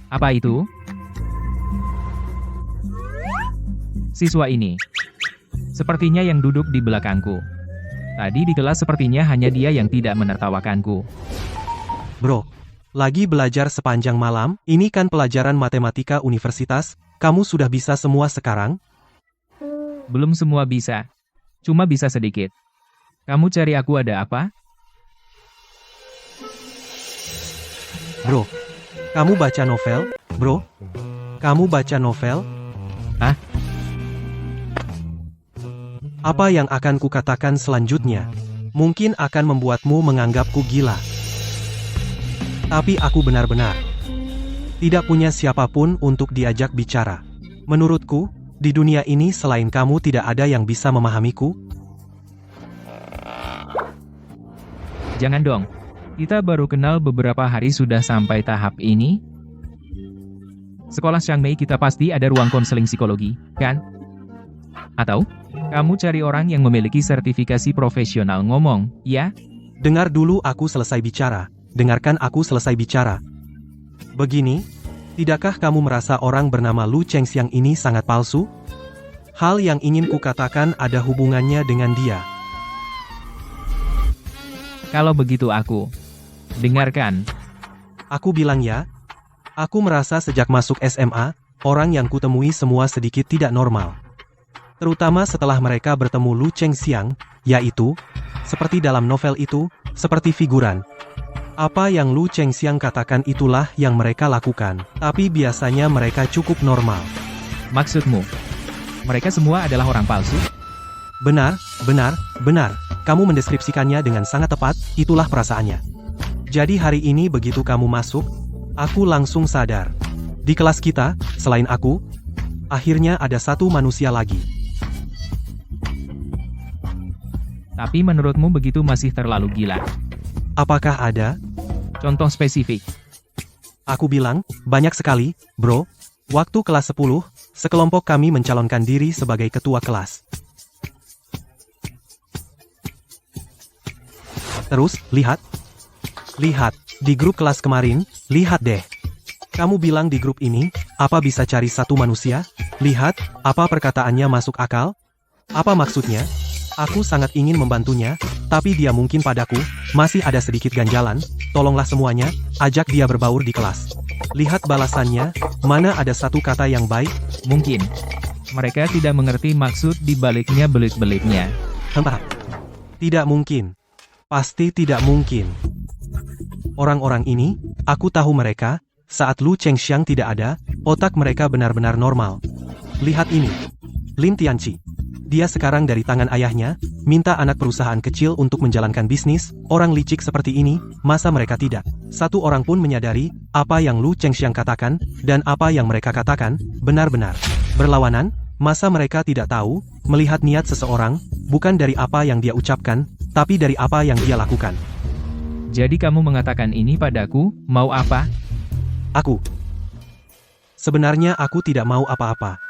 Speaker 2: Apa itu? Siswa ini. Sepertinya yang duduk di belakangku. Tadi di kelas sepertinya hanya dia yang tidak menertawakanku.
Speaker 8: Bro, lagi belajar sepanjang malam? Ini kan pelajaran matematika universitas. Kamu sudah bisa semua sekarang?
Speaker 2: Belum semua bisa. Cuma bisa sedikit. Kamu cari aku ada apa?
Speaker 8: Bro, kamu baca novel? Bro, kamu baca novel?
Speaker 2: Hah?
Speaker 8: Apa yang akan kukatakan selanjutnya? Mungkin akan membuatmu menganggapku gila. Tapi aku benar-benar tidak punya siapapun untuk diajak bicara. Menurutku, di dunia ini selain kamu tidak ada yang bisa memahamiku.
Speaker 2: Jangan dong. Kita baru kenal beberapa hari sudah sampai tahap ini. Sekolah Xiangmei kita pasti ada ruang konseling psikologi, kan? Atau, kamu cari orang yang memiliki sertifikasi profesional ngomong, ya?
Speaker 8: Dengar dulu aku selesai bicara. Dengarkan aku selesai bicara. Begini, tidakkah kamu merasa orang bernama Lu Cheng Xiang ini sangat palsu? Hal yang ingin kukatakan ada hubungannya dengan dia.
Speaker 2: Kalau begitu aku. Dengarkan.
Speaker 8: Aku bilang ya. Aku merasa sejak masuk SMA, orang yang kutemui semua sedikit tidak normal. Terutama setelah mereka bertemu Lu Chengxiang, yaitu, seperti dalam novel itu, seperti figuran. Apa yang Lu Chengxiang katakan itulah yang mereka lakukan, tapi biasanya mereka cukup normal.
Speaker 2: Maksudmu, mereka semua adalah orang palsu?
Speaker 8: Benar, benar, benar. Kamu mendeskripsikannya dengan sangat tepat, itulah perasaannya. Jadi hari ini begitu kamu masuk, aku langsung sadar. Di kelas kita, selain aku, akhirnya ada satu manusia lagi.
Speaker 2: Tapi menurutmu begitu masih terlalu gila?
Speaker 8: Apakah ada?
Speaker 2: Contoh spesifik.
Speaker 8: Aku bilang, banyak sekali, bro. Waktu kelas 10, sekelompok kami mencalonkan diri sebagai ketua kelas. Terus, lihat. Lihat, di grup kelas kemarin, lihat deh. Kamu bilang di grup ini, apa bisa cari satu manusia? Lihat, apa perkataannya masuk akal? Apa maksudnya? Aku sangat ingin membantunya, tapi dia mungkin padaku, masih ada sedikit ganjalan, tolonglah semuanya, ajak dia berbaur di kelas. Lihat balasannya, mana ada satu kata yang baik?
Speaker 2: Mungkin. Mereka tidak mengerti maksud di baliknya belit-belitnya.
Speaker 8: Tidak mungkin. Pasti tidak mungkin. Orang-orang ini, aku tahu mereka, saat Lu Chengxiang tidak ada, otak mereka benar-benar normal. Lihat ini. Lin Tianqi. Dia sekarang dari tangan ayahnya, minta anak perusahaan kecil untuk menjalankan bisnis, orang licik seperti ini, masa mereka tidak? Satu orang pun menyadari, apa yang Lu Chengxiang katakan, dan apa yang mereka katakan, benar-benar berlawanan, masa mereka tidak tahu, melihat niat seseorang, bukan dari apa yang dia ucapkan, tapi dari apa yang dia lakukan.
Speaker 2: Jadi kamu mengatakan ini padaku, mau apa?
Speaker 8: Aku. Sebenarnya aku tidak mau apa-apa.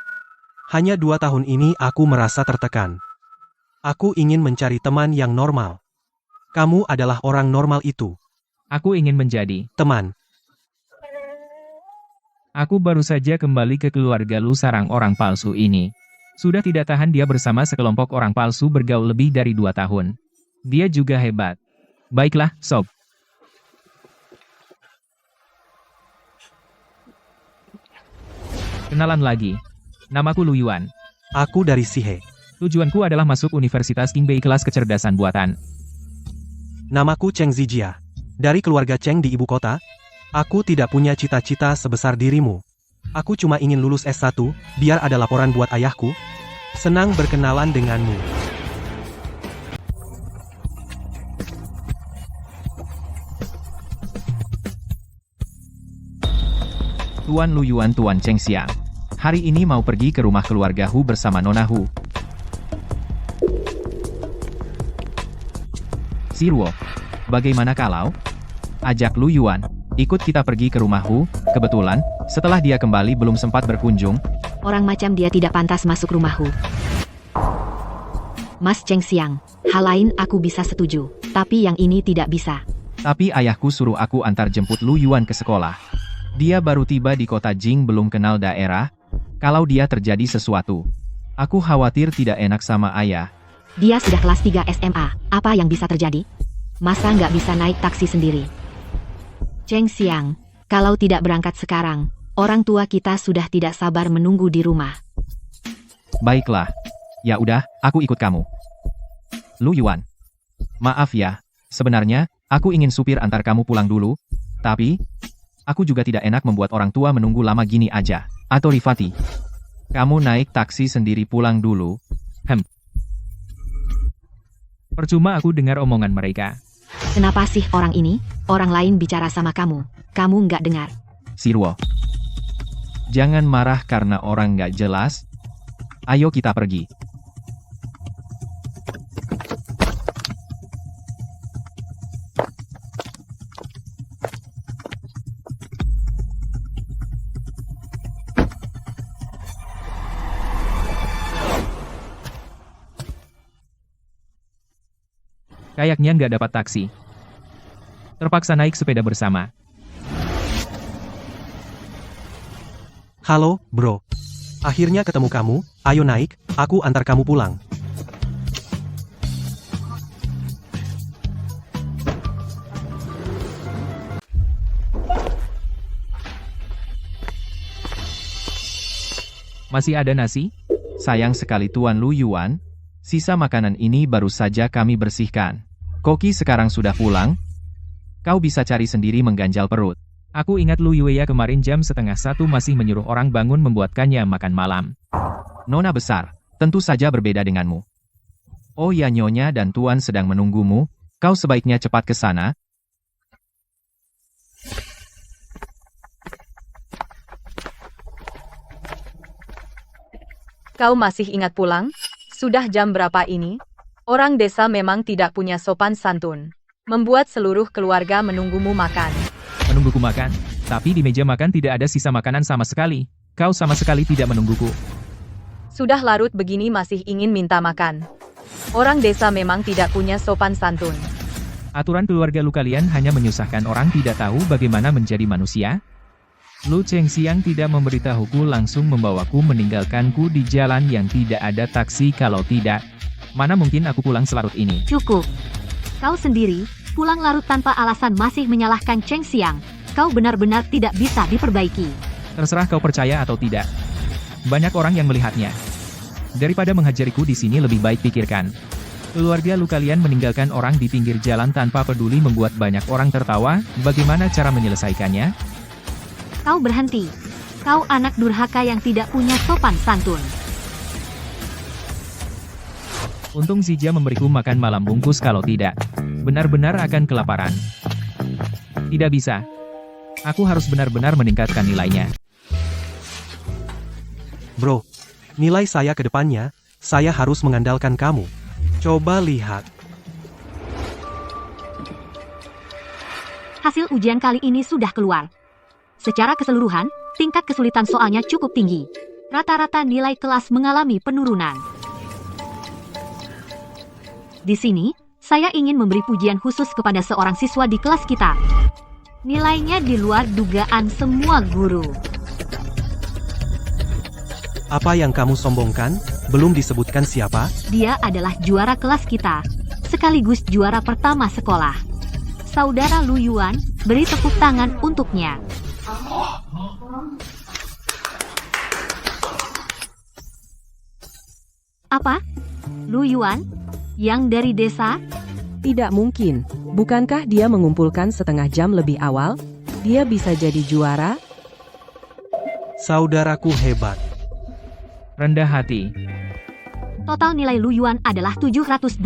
Speaker 8: Hanya 2 tahun ini aku merasa tertekan. Aku ingin mencari teman yang normal. Kamu adalah orang normal itu.
Speaker 2: Aku ingin menjadi
Speaker 8: teman.
Speaker 2: Aku baru saja kembali ke keluarga Lu sarang orang palsu ini. Sudah tidak tahan dia bersama sekelompok orang palsu bergaul lebih dari 2 tahun. Dia juga hebat. Baiklah, sob. Kenalan lagi. Namaku Lu Yuan.
Speaker 8: Aku dari Sihe.
Speaker 2: Tujuanku adalah masuk Universitas Qingbei kelas kecerdasan buatan.
Speaker 8: Namaku Cheng Zijia. Dari keluarga Cheng di ibu kota. Aku tidak punya cita-cita sebesar dirimu. Aku cuma ingin lulus S1, biar ada laporan buat ayahku. Senang berkenalan denganmu.
Speaker 6: Tuan Lu Yuan, Tuan Chengxiang. Hari ini mau pergi ke rumah keluarga Hu bersama Nona Hu. Siruo, bagaimana kalau ajak Lu Yuan ikut kita pergi ke rumah Hu? Kebetulan, setelah dia kembali belum sempat berkunjung.
Speaker 1: Orang macam dia tidak pantas masuk rumahku. Mas Chengxiang, hal lain aku bisa setuju, tapi yang ini tidak bisa.
Speaker 6: Tapi ayahku suruh aku antar jemput Lu Yuan ke sekolah. Dia baru tiba di kota Jing, belum kenal daerah. Kalau dia terjadi sesuatu, aku khawatir tidak enak sama ayah.
Speaker 1: Dia sudah kelas 3 SMA, apa yang bisa terjadi? Masa nggak bisa naik taksi sendiri? Chengxiang, kalau tidak berangkat sekarang, orang tua kita sudah tidak sabar menunggu di rumah.
Speaker 6: Baiklah. Ya udah, aku ikut kamu. Lu Yuan. Maaf ya, sebenarnya, aku ingin supir antar kamu pulang dulu. Tapi, aku juga tidak enak membuat orang tua menunggu lama gini aja. Atau Rifati, kamu naik taksi sendiri pulang dulu.
Speaker 2: Percuma aku dengar omongan mereka.
Speaker 1: Kenapa sih orang ini? Orang lain bicara sama kamu nggak dengar.
Speaker 6: Siruo, jangan marah karena orang nggak jelas. Ayo kita pergi.
Speaker 2: Kayaknya nggak dapat taksi. Terpaksa naik sepeda bersama.
Speaker 8: Halo, bro. Akhirnya ketemu kamu, ayo naik, aku antar kamu pulang.
Speaker 2: Masih ada nasi?
Speaker 6: Sayang sekali Tuan Lu Yuan, sisa makanan ini baru saja kami bersihkan. Koki sekarang sudah pulang. Kau bisa cari sendiri mengganjal perut.
Speaker 2: Aku ingat Lu Yueya kemarin jam 12:30 masih menyuruh orang bangun membuatkannya makan malam.
Speaker 6: Nona besar, tentu saja berbeda denganmu. Oh ya, Nyonya dan Tuan sedang menunggumu, kau sebaiknya cepat ke sana.
Speaker 4: Kau masih ingat pulang? Sudah jam berapa ini? Orang desa memang tidak punya sopan santun. Membuat seluruh keluarga menunggumu makan.
Speaker 2: Menungguku makan? Tapi di meja makan tidak ada sisa makanan sama sekali. Kau sama sekali tidak menungguku.
Speaker 4: Sudah larut begini masih ingin minta makan. Orang desa memang tidak punya sopan santun.
Speaker 2: Aturan keluarga lu kalian hanya menyusahkan orang tidak tahu bagaimana menjadi manusia? Lu Chengxiang tidak memberitahuku langsung membawaku meninggalkanku di jalan yang tidak ada taksi kalau tidak. Mana mungkin aku pulang selarut ini?
Speaker 1: Cukup. Kau sendiri, pulang larut tanpa alasan masih menyalahkan Chengxiang. Kau benar-benar tidak bisa diperbaiki.
Speaker 2: Terserah kau percaya atau tidak. Banyak orang yang melihatnya. Daripada menghajariku di sini lebih baik pikirkan. Keluarga lu kalian meninggalkan orang di pinggir jalan tanpa peduli membuat banyak orang tertawa, bagaimana cara menyelesaikannya?
Speaker 1: Kau berhenti. Kau anak durhaka yang tidak punya sopan santun.
Speaker 2: Untung Zijia memberiku makan malam bungkus kalau tidak. Benar-benar akan kelaparan. Tidak bisa. Aku harus benar-benar meningkatkan nilainya.
Speaker 8: Bro, nilai saya ke depannya, saya harus mengandalkan kamu. Coba lihat.
Speaker 1: Hasil ujian kali ini sudah keluar. Secara keseluruhan, tingkat kesulitan soalnya cukup tinggi. Rata-rata nilai kelas mengalami penurunan. Di sini, saya ingin memberi pujian khusus kepada seorang siswa di kelas kita. Nilainya di luar dugaan semua guru.
Speaker 8: Apa yang kamu sombongkan? Belum disebutkan siapa?
Speaker 1: Dia adalah juara kelas kita, sekaligus juara pertama sekolah. Saudara Lu Yuan, beri tepuk tangan untuknya. Apa? Lu Yuan? Yang dari desa?
Speaker 3: Tidak mungkin. Bukankah dia mengumpulkan setengah jam lebih awal? Dia bisa jadi juara?
Speaker 8: Saudaraku hebat.
Speaker 2: Rendah hati.
Speaker 1: Total nilai Lu Yuan adalah 728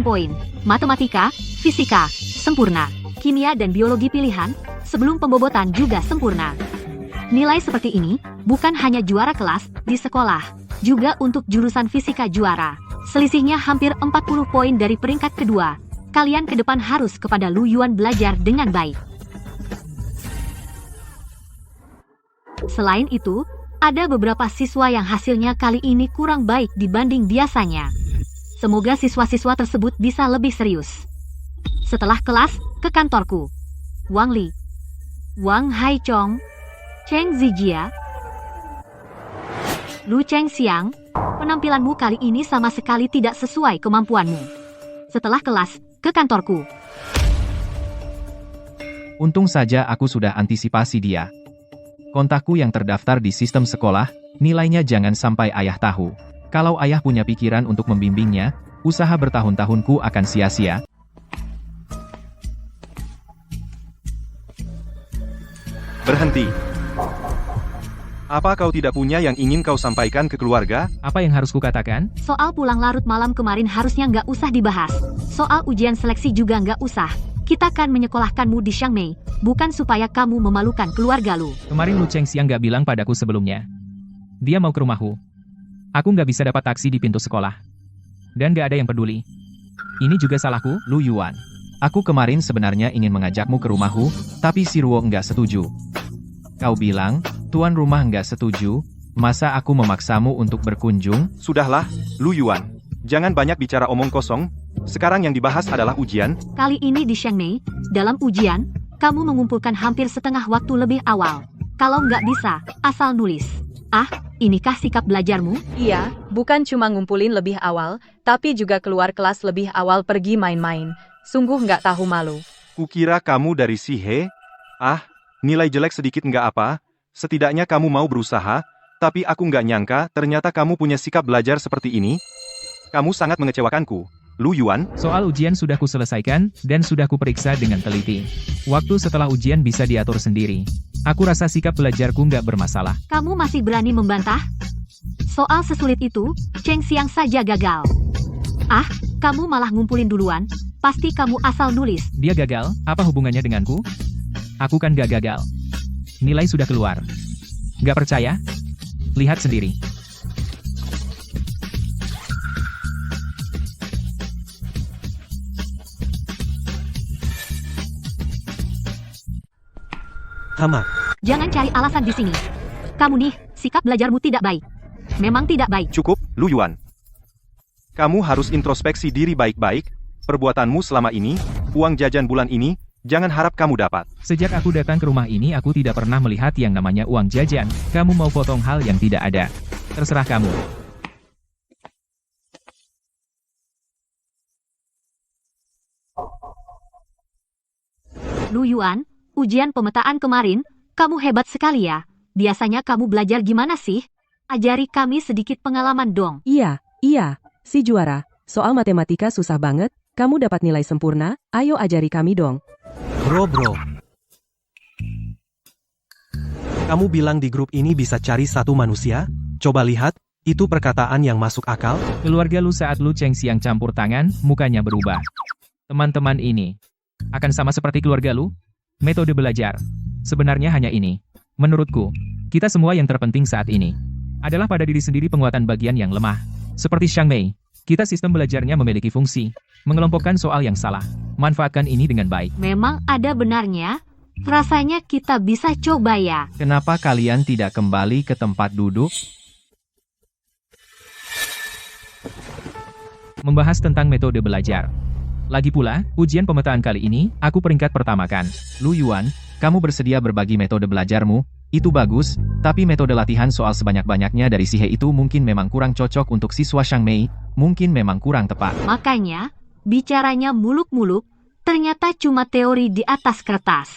Speaker 1: poin. Matematika, fisika, sempurna. Kimia dan biologi pilihan, sebelum pembobotan juga sempurna. Nilai seperti ini, bukan hanya juara kelas, di sekolah, juga untuk jurusan fisika juara. Selisihnya hampir 40 poin dari peringkat kedua. Kalian ke depan harus kepada Lu Yuan belajar dengan baik. Selain itu, ada beberapa siswa yang hasilnya kali ini kurang baik dibanding biasanya. Semoga siswa-siswa tersebut bisa lebih serius. Setelah kelas, ke kantorku. Wang Li, Wang Haichong, Cheng Zijia, Lu Chengxiang, penampilanmu kali ini sama sekali tidak sesuai kemampuanmu. Setelah kelas, ke kantorku.
Speaker 6: Untung saja aku sudah antisipasi dia. Kontakku yang terdaftar di sistem sekolah, nilainya jangan sampai ayah tahu. Kalau ayah punya pikiran untuk membimbingnya, usaha bertahun-tahunku akan sia-sia.
Speaker 5: Berhenti. Apa kau tidak punya yang ingin kau sampaikan ke keluarga?
Speaker 2: Apa yang harus kukatakan?
Speaker 1: Soal pulang larut malam kemarin harusnya nggak usah dibahas. Soal ujian seleksi juga nggak usah. Kita kan menyekolahkanmu di Xiangmei, bukan supaya kamu memalukan keluarga lu.
Speaker 2: Kemarin Lu Chengxiang nggak bilang padaku sebelumnya. Dia mau ke rumahku. Aku nggak bisa dapat taksi di pintu sekolah. Dan nggak ada yang peduli. Ini juga salahku?
Speaker 6: Lu Yuan, aku kemarin sebenarnya ingin mengajakmu ke rumahku, tapi si Ruo nggak setuju. Kau bilang, tuan rumah nggak setuju, masa aku memaksamu untuk berkunjung?
Speaker 5: Sudahlah, Lu Yuan. Jangan banyak bicara omong kosong. Sekarang yang dibahas adalah ujian.
Speaker 1: Kali ini di Xiangmei, dalam ujian, kamu mengumpulkan hampir setengah waktu lebih awal. Kalau nggak bisa, asal nulis. Ah, inikah sikap belajarmu?
Speaker 4: Iya, bukan cuma ngumpulin lebih awal, tapi juga keluar kelas lebih awal pergi main-main. Sungguh nggak tahu malu.
Speaker 5: Kukira kamu dari Sihe. Ah, nilai jelek sedikit nggak apa. Setidaknya kamu mau berusaha. Tapi aku nggak nyangka, ternyata kamu punya sikap belajar seperti ini. Kamu sangat mengecewakanku, Lu Yuan.
Speaker 2: Soal ujian sudah kuselesaikan, dan sudah kuperiksa dengan teliti. Waktu setelah ujian bisa diatur sendiri. Aku rasa sikap belajarku nggak bermasalah.
Speaker 1: Kamu masih berani membantah? Soal sesulit itu, Cheng Xiang saja gagal. Ah, kamu malah ngumpulin duluan. Pasti kamu asal nulis.
Speaker 2: Dia gagal, apa hubungannya denganku? Aku kan gak gagal. Nilai sudah keluar. Gak percaya? Lihat sendiri.
Speaker 8: Tamat.
Speaker 1: Jangan cari alasan di sini. Kamu nih, sikap belajarmu tidak baik. Memang tidak baik.
Speaker 5: Cukup, Lu Yuan. Kamu harus introspeksi diri baik-baik. Perbuatanmu selama ini, uang jajan bulan ini, jangan harap kamu dapat.
Speaker 2: Sejak aku datang ke rumah ini aku tidak pernah melihat yang namanya uang jajan. Kamu mau potong hal yang tidak ada. Terserah kamu.
Speaker 1: Lu Yuan, ujian pemetaan kemarin, kamu hebat sekali ya. Biasanya kamu belajar gimana sih? Ajari kami sedikit pengalaman dong.
Speaker 3: Iya, si juara. Soal matematika susah banget, kamu dapat nilai sempurna, ayo ajari kami dong.
Speaker 8: Bro. Kamu bilang di grup ini bisa cari satu manusia? Coba lihat, itu perkataan yang masuk akal?
Speaker 2: Keluarga Lu saat Lu Cheng Xiang campur tangan, mukanya berubah. Teman-teman ini akan sama seperti keluarga Lu? Metode belajar sebenarnya hanya ini. Menurutku, kita semua yang terpenting saat ini adalah pada diri sendiri penguatan bagian yang lemah. Seperti Xiang Mei, kita sistem belajarnya memiliki fungsi mengelompokkan soal yang salah. Manfaatkan ini dengan baik.
Speaker 1: Memang ada benarnya. Rasanya kita bisa coba ya.
Speaker 6: Kenapa kalian tidak kembali ke tempat duduk?
Speaker 2: Membahas tentang metode belajar. Lagi pula, ujian pemetaan kali ini, aku peringkat pertama kan.
Speaker 6: Lu Yuan, kamu bersedia berbagi metode belajarmu? Itu bagus, tapi metode latihan soal sebanyak-banyaknya dari Sihe itu mungkin memang kurang cocok untuk siswa Xiang Mei, mungkin memang kurang tepat.
Speaker 1: Makanya, bicaranya muluk-muluk, ternyata cuma teori di atas kertas.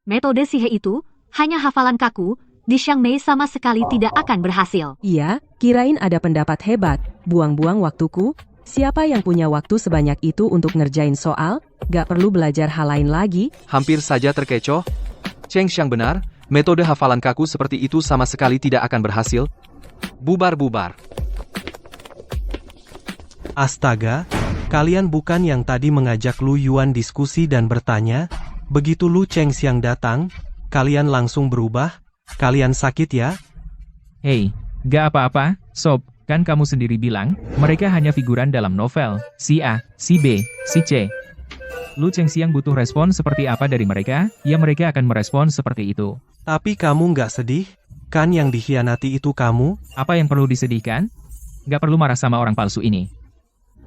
Speaker 1: Metode Sihe itu, hanya hafalan kaku, di Xiang Mei sama sekali tidak akan berhasil.
Speaker 3: Iya, kirain ada pendapat hebat, buang-buang waktuku. Siapa yang punya waktu sebanyak itu untuk ngerjain soal? Gak perlu belajar hal lain lagi?
Speaker 7: Hampir saja terkecoh. Cheng Xiang benar, metode hafalan kaku seperti itu sama sekali tidak akan berhasil. Bubar.
Speaker 8: Astaga, kalian bukan yang tadi mengajak Lu Yuan diskusi dan bertanya? Begitu Lu Cheng Xiang datang, kalian langsung berubah? Kalian sakit ya?
Speaker 2: Hei, gak apa-apa, Sob. Kan kamu sendiri bilang, mereka hanya figuran dalam novel, si A, si B, si C. Lu Cheng Xiang butuh respon seperti apa dari mereka, ya mereka akan merespon seperti itu.
Speaker 8: Tapi kamu nggak sedih? Kan yang dikhianati itu kamu?
Speaker 2: Apa yang perlu disedihkan? Gak perlu marah sama orang palsu ini.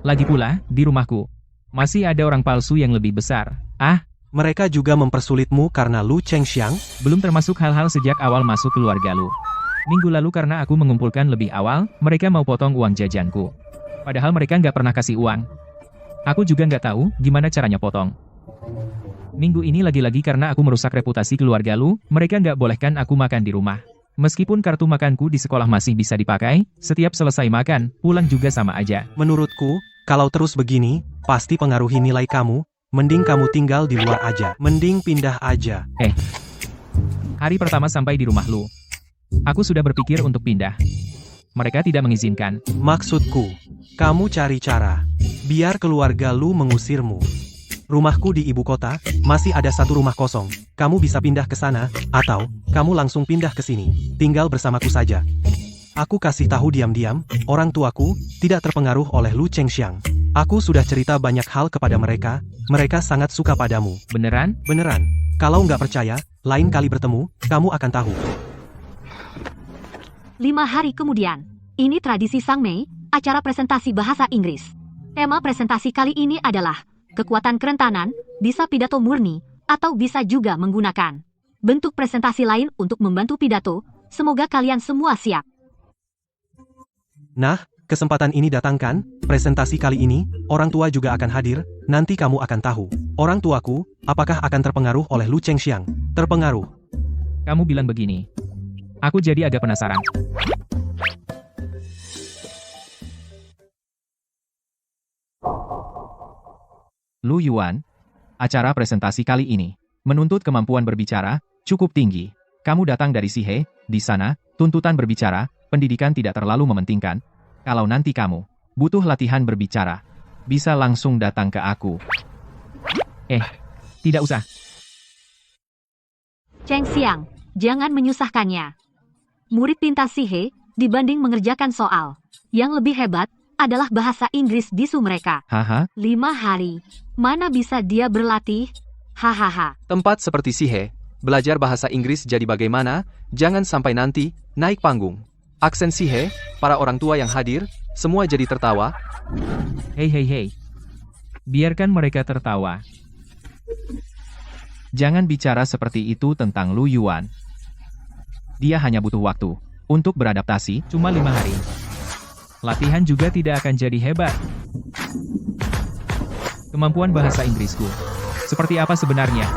Speaker 2: Lagi pula, di rumahku, masih ada orang palsu yang lebih besar. Ah,
Speaker 8: Mereka juga mempersulitmu karena Lu Cheng Xiang?
Speaker 2: belum termasuk hal-hal sejak awal masuk keluarga Lu. Minggu lalu karena aku mengumpulkan lebih awal, mereka mau potong uang jajanku. Padahal mereka nggak pernah kasih uang. Aku juga nggak tahu gimana caranya potong. Minggu ini lagi-lagi karena aku merusak reputasi keluarga Lu, mereka nggak bolehkan aku makan di rumah. Meskipun kartu makanku di sekolah masih bisa dipakai, setiap selesai makan, pulang juga sama aja.
Speaker 8: Menurutku, kalau terus begini, pasti pengaruhi nilai kamu. Mending kamu tinggal di luar aja. Mending pindah aja.
Speaker 2: Hari pertama sampai di rumah Lu, aku sudah berpikir untuk pindah. Mereka tidak mengizinkan.
Speaker 8: Maksudku, kamu cari cara. Biar keluarga Lu mengusirmu. Rumahku di ibu kota, masih ada satu rumah kosong. Kamu bisa pindah ke sana, atau kamu langsung pindah ke sini. Tinggal bersamaku saja. Aku kasih tahu diam-diam, orang tuaku tidak terpengaruh oleh Lu Cheng Xiang. Aku sudah cerita banyak hal kepada mereka, mereka sangat suka padamu.
Speaker 2: Beneran?
Speaker 8: Beneran. Kalau nggak percaya, lain kali bertemu, kamu akan tahu.
Speaker 1: 5 hari kemudian, ini tradisi Sang Mei, acara presentasi bahasa Inggris. Tema presentasi kali ini adalah kekuatan kerentanan, bisa pidato murni, atau bisa juga menggunakan bentuk presentasi lain untuk membantu pidato. Semoga kalian semua siap.
Speaker 8: Nah, kesempatan ini datangkan, presentasi kali ini, orang tua juga akan hadir, nanti kamu akan tahu. Orang tuaku, apakah akan terpengaruh oleh Lu Cheng Xiang? Terpengaruh.
Speaker 2: Kamu bilang begini. Aku jadi agak penasaran.
Speaker 6: Lu Yuan, acara presentasi kali ini menuntut kemampuan berbicara cukup tinggi. Kamu datang dari Sihe, di sana, tuntutan berbicara, pendidikan tidak terlalu mementingkan. Kalau nanti kamu butuh latihan berbicara, bisa langsung datang ke aku.
Speaker 2: Tidak usah.
Speaker 1: Cheng Xiang, jangan menyusahkannya. Murid pintar Sihe dibanding mengerjakan soal. Yang lebih hebat adalah bahasa Inggris bisu mereka.
Speaker 6: Haha,
Speaker 1: 5 hari. Mana bisa dia berlatih? Hahaha.
Speaker 7: Tempat seperti Sihe, belajar bahasa Inggris jadi bagaimana, jangan sampai nanti, naik panggung. Aksen Sihe, para orang tua yang hadir, semua jadi tertawa.
Speaker 2: Hei. Biarkan mereka tertawa.
Speaker 6: jangan bicara seperti itu tentang Lu Yuan. Dia hanya butuh waktu untuk beradaptasi.
Speaker 2: Cuma 5 hari. Latihan juga tidak akan jadi hebat. Kemampuan bahasa Inggrisku. Seperti apa sebenarnya?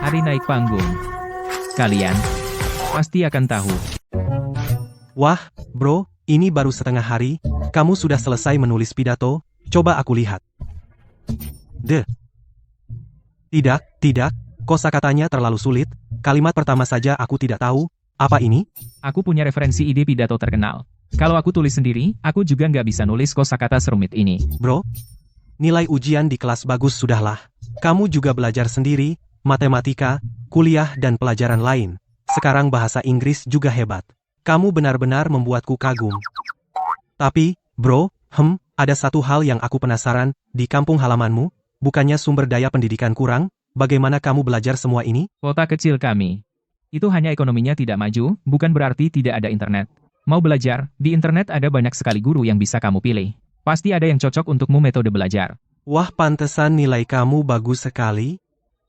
Speaker 2: Hari naik panggung. Kalian pasti akan tahu.
Speaker 8: Wah, bro, ini baru setengah hari, kamu sudah selesai menulis pidato, coba aku lihat. Tidak, kosakatanya terlalu sulit, kalimat pertama saja aku tidak tahu, apa ini?
Speaker 2: Aku punya referensi ide pidato terkenal. Kalau aku tulis sendiri, aku juga nggak bisa nulis kosakata serumit ini.
Speaker 8: Bro, nilai ujian di kelas bagus sudahlah. Kamu juga belajar sendiri, matematika, kuliah dan pelajaran lain. Sekarang bahasa Inggris juga hebat. Kamu benar-benar membuatku kagum. Tapi, bro, ada satu hal yang aku penasaran, di kampung halamanmu, bukannya sumber daya pendidikan kurang, bagaimana kamu belajar semua ini?
Speaker 2: Kota kecil kami. Itu hanya ekonominya tidak maju, bukan berarti tidak ada internet. Mau belajar, di internet ada banyak sekali guru yang bisa kamu pilih. Pasti ada yang cocok untukmu metode belajar.
Speaker 8: Wah, pantesan nilai kamu bagus sekali.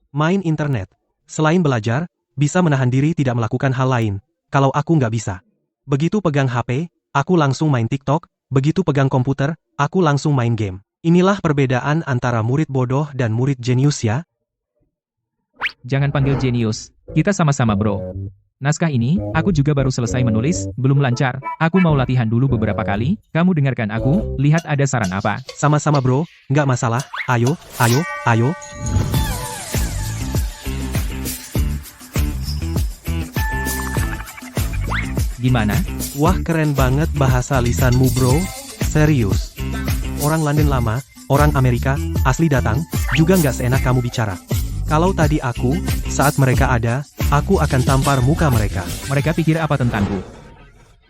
Speaker 8: Main internet. Selain belajar, bisa menahan diri tidak melakukan hal lain. Kalau aku nggak bisa. Begitu pegang HP, aku langsung main TikTok. Begitu pegang komputer, aku langsung main game. Inilah perbedaan antara murid bodoh dan murid jenius ya.
Speaker 2: Jangan panggil jenius. Kita sama-sama bro. Naskah ini, aku juga baru selesai menulis, belum lancar. Aku mau latihan dulu beberapa kali. Kamu dengarkan aku, lihat ada saran apa.
Speaker 8: Sama-sama bro, nggak masalah. Ayo.
Speaker 2: Gimana?
Speaker 8: Wah, keren banget bahasa lisanmu bro. Serius. Orang London lama, orang Amerika, asli datang, juga nggak seenak kamu bicara. Kalau tadi aku, saat mereka ada, aku akan tampar muka mereka.
Speaker 2: Mereka pikir apa tentangku?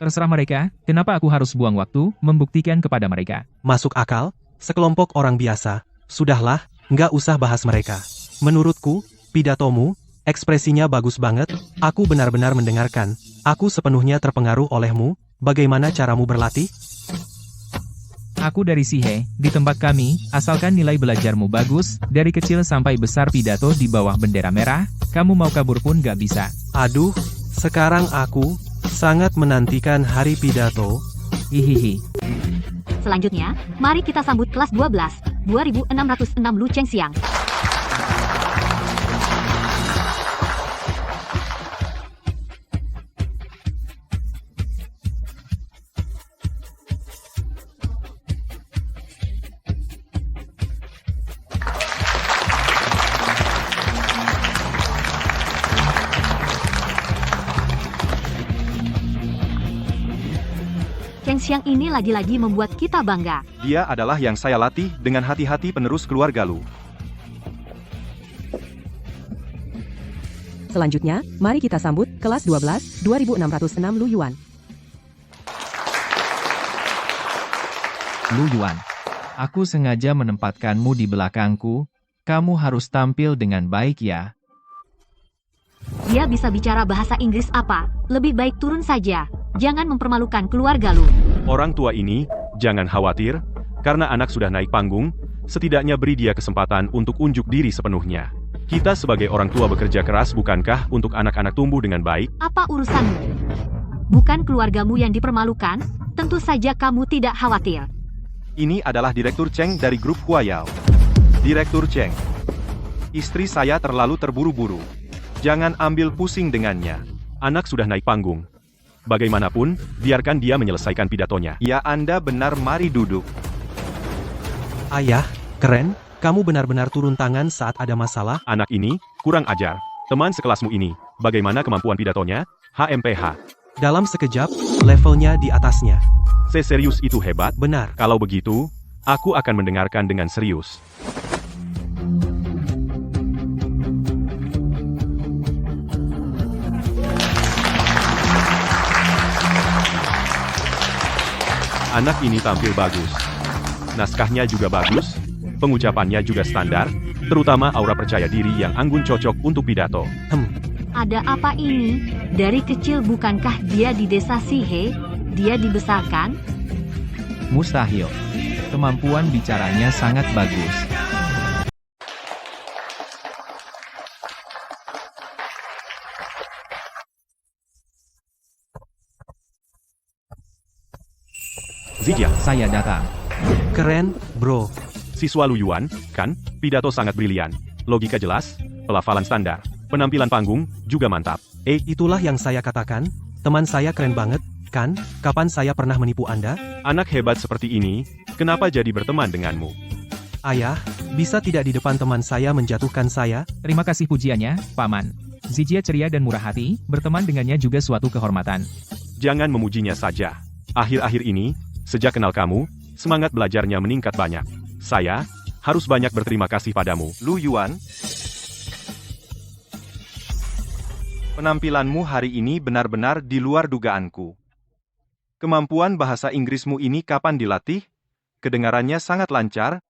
Speaker 2: Terserah mereka, kenapa aku harus buang waktu, membuktikan kepada mereka.
Speaker 8: Masuk akal? Sekelompok orang biasa. Sudahlah, nggak usah bahas mereka. Menurutku, pidatomu, ekspresinya bagus banget, aku benar-benar mendengarkan. Aku sepenuhnya terpengaruh olehmu, bagaimana caramu berlatih?
Speaker 2: Aku dari Sihe, di tempat kami, asalkan nilai belajarmu bagus, dari kecil sampai besar pidato di bawah bendera merah, kamu mau kabur pun gak bisa.
Speaker 8: Aduh, sekarang aku sangat menantikan hari pidato.
Speaker 2: Hihihi.
Speaker 1: Selanjutnya, mari kita sambut kelas 12, 2606 Lu Cheng Xiang. Cheng Xiang ini lagi-lagi membuat kita bangga.
Speaker 5: Dia adalah yang saya latih dengan hati-hati penerus keluarga Lu.
Speaker 3: Selanjutnya, mari kita sambut kelas 12, 2606 Lu Yuan.
Speaker 6: Lu Yuan, aku sengaja menempatkanmu di belakangku. Kamu harus tampil dengan baik ya.
Speaker 1: Dia bisa bicara bahasa Inggris apa? Lebih baik turun saja. Jangan mempermalukan keluarga Lu.
Speaker 5: Orang tua ini, jangan khawatir, karena anak sudah naik panggung, setidaknya beri dia kesempatan untuk unjuk diri sepenuhnya. Kita sebagai orang tua bekerja keras bukankah untuk anak-anak tumbuh dengan baik?
Speaker 1: Apa urusanmu? Bukan keluargamu yang dipermalukan? Tentu saja kamu tidak khawatir.
Speaker 5: Ini adalah Direktur Cheng dari grup Huayao. Direktur Cheng. Istri saya terlalu terburu-buru. Jangan ambil pusing dengannya. Anak sudah naik panggung. Bagaimanapun, biarkan dia menyelesaikan pidatonya. Ya, Anda benar, mari duduk.
Speaker 8: Ayah, keren, kamu benar-benar turun tangan saat ada masalah.
Speaker 5: Anak ini, kurang ajar. Teman sekelasmu ini, bagaimana kemampuan pidatonya? HMPH.
Speaker 8: Dalam sekejap, levelnya di atasnya.
Speaker 5: Serius itu hebat?
Speaker 8: Benar.
Speaker 5: Kalau begitu, aku akan mendengarkan dengan serius. Anak ini tampil bagus. Naskahnya juga bagus, pengucapannya juga standar, terutama aura percaya diri yang anggun cocok untuk pidato.
Speaker 1: Ada apa ini? Dari kecil bukankah dia di desa Sihe? Dia dibesarkan?
Speaker 6: Mustahil. Kemampuan bicaranya sangat bagus.
Speaker 5: Zijia,
Speaker 6: Saya datang.
Speaker 8: Keren, bro.
Speaker 5: siswa Lu Yuan, kan? Pidato sangat brilian. Logika jelas, pelafalan standar, penampilan panggung juga mantap.
Speaker 8: Itulah yang saya katakan. Teman saya keren banget, kan? Kapan saya pernah menipu Anda?
Speaker 5: Anak hebat seperti ini, kenapa jadi berteman denganmu?
Speaker 8: Ayah, bisa tidak di depan teman saya menjatuhkan saya?
Speaker 2: Terima kasih pujiannya, Paman. Zijia ceria dan murah hati, berteman dengannya juga suatu kehormatan.
Speaker 5: Jangan memujinya saja. Akhir-akhir ini, sejak kenal kamu, semangat belajarnya meningkat banyak. Saya harus banyak berterima kasih padamu, Lu Yuan. Penampilanmu hari ini benar-benar di luar dugaanku. Kemampuan bahasa Inggrismu ini kapan dilatih? Kedengarannya sangat lancar.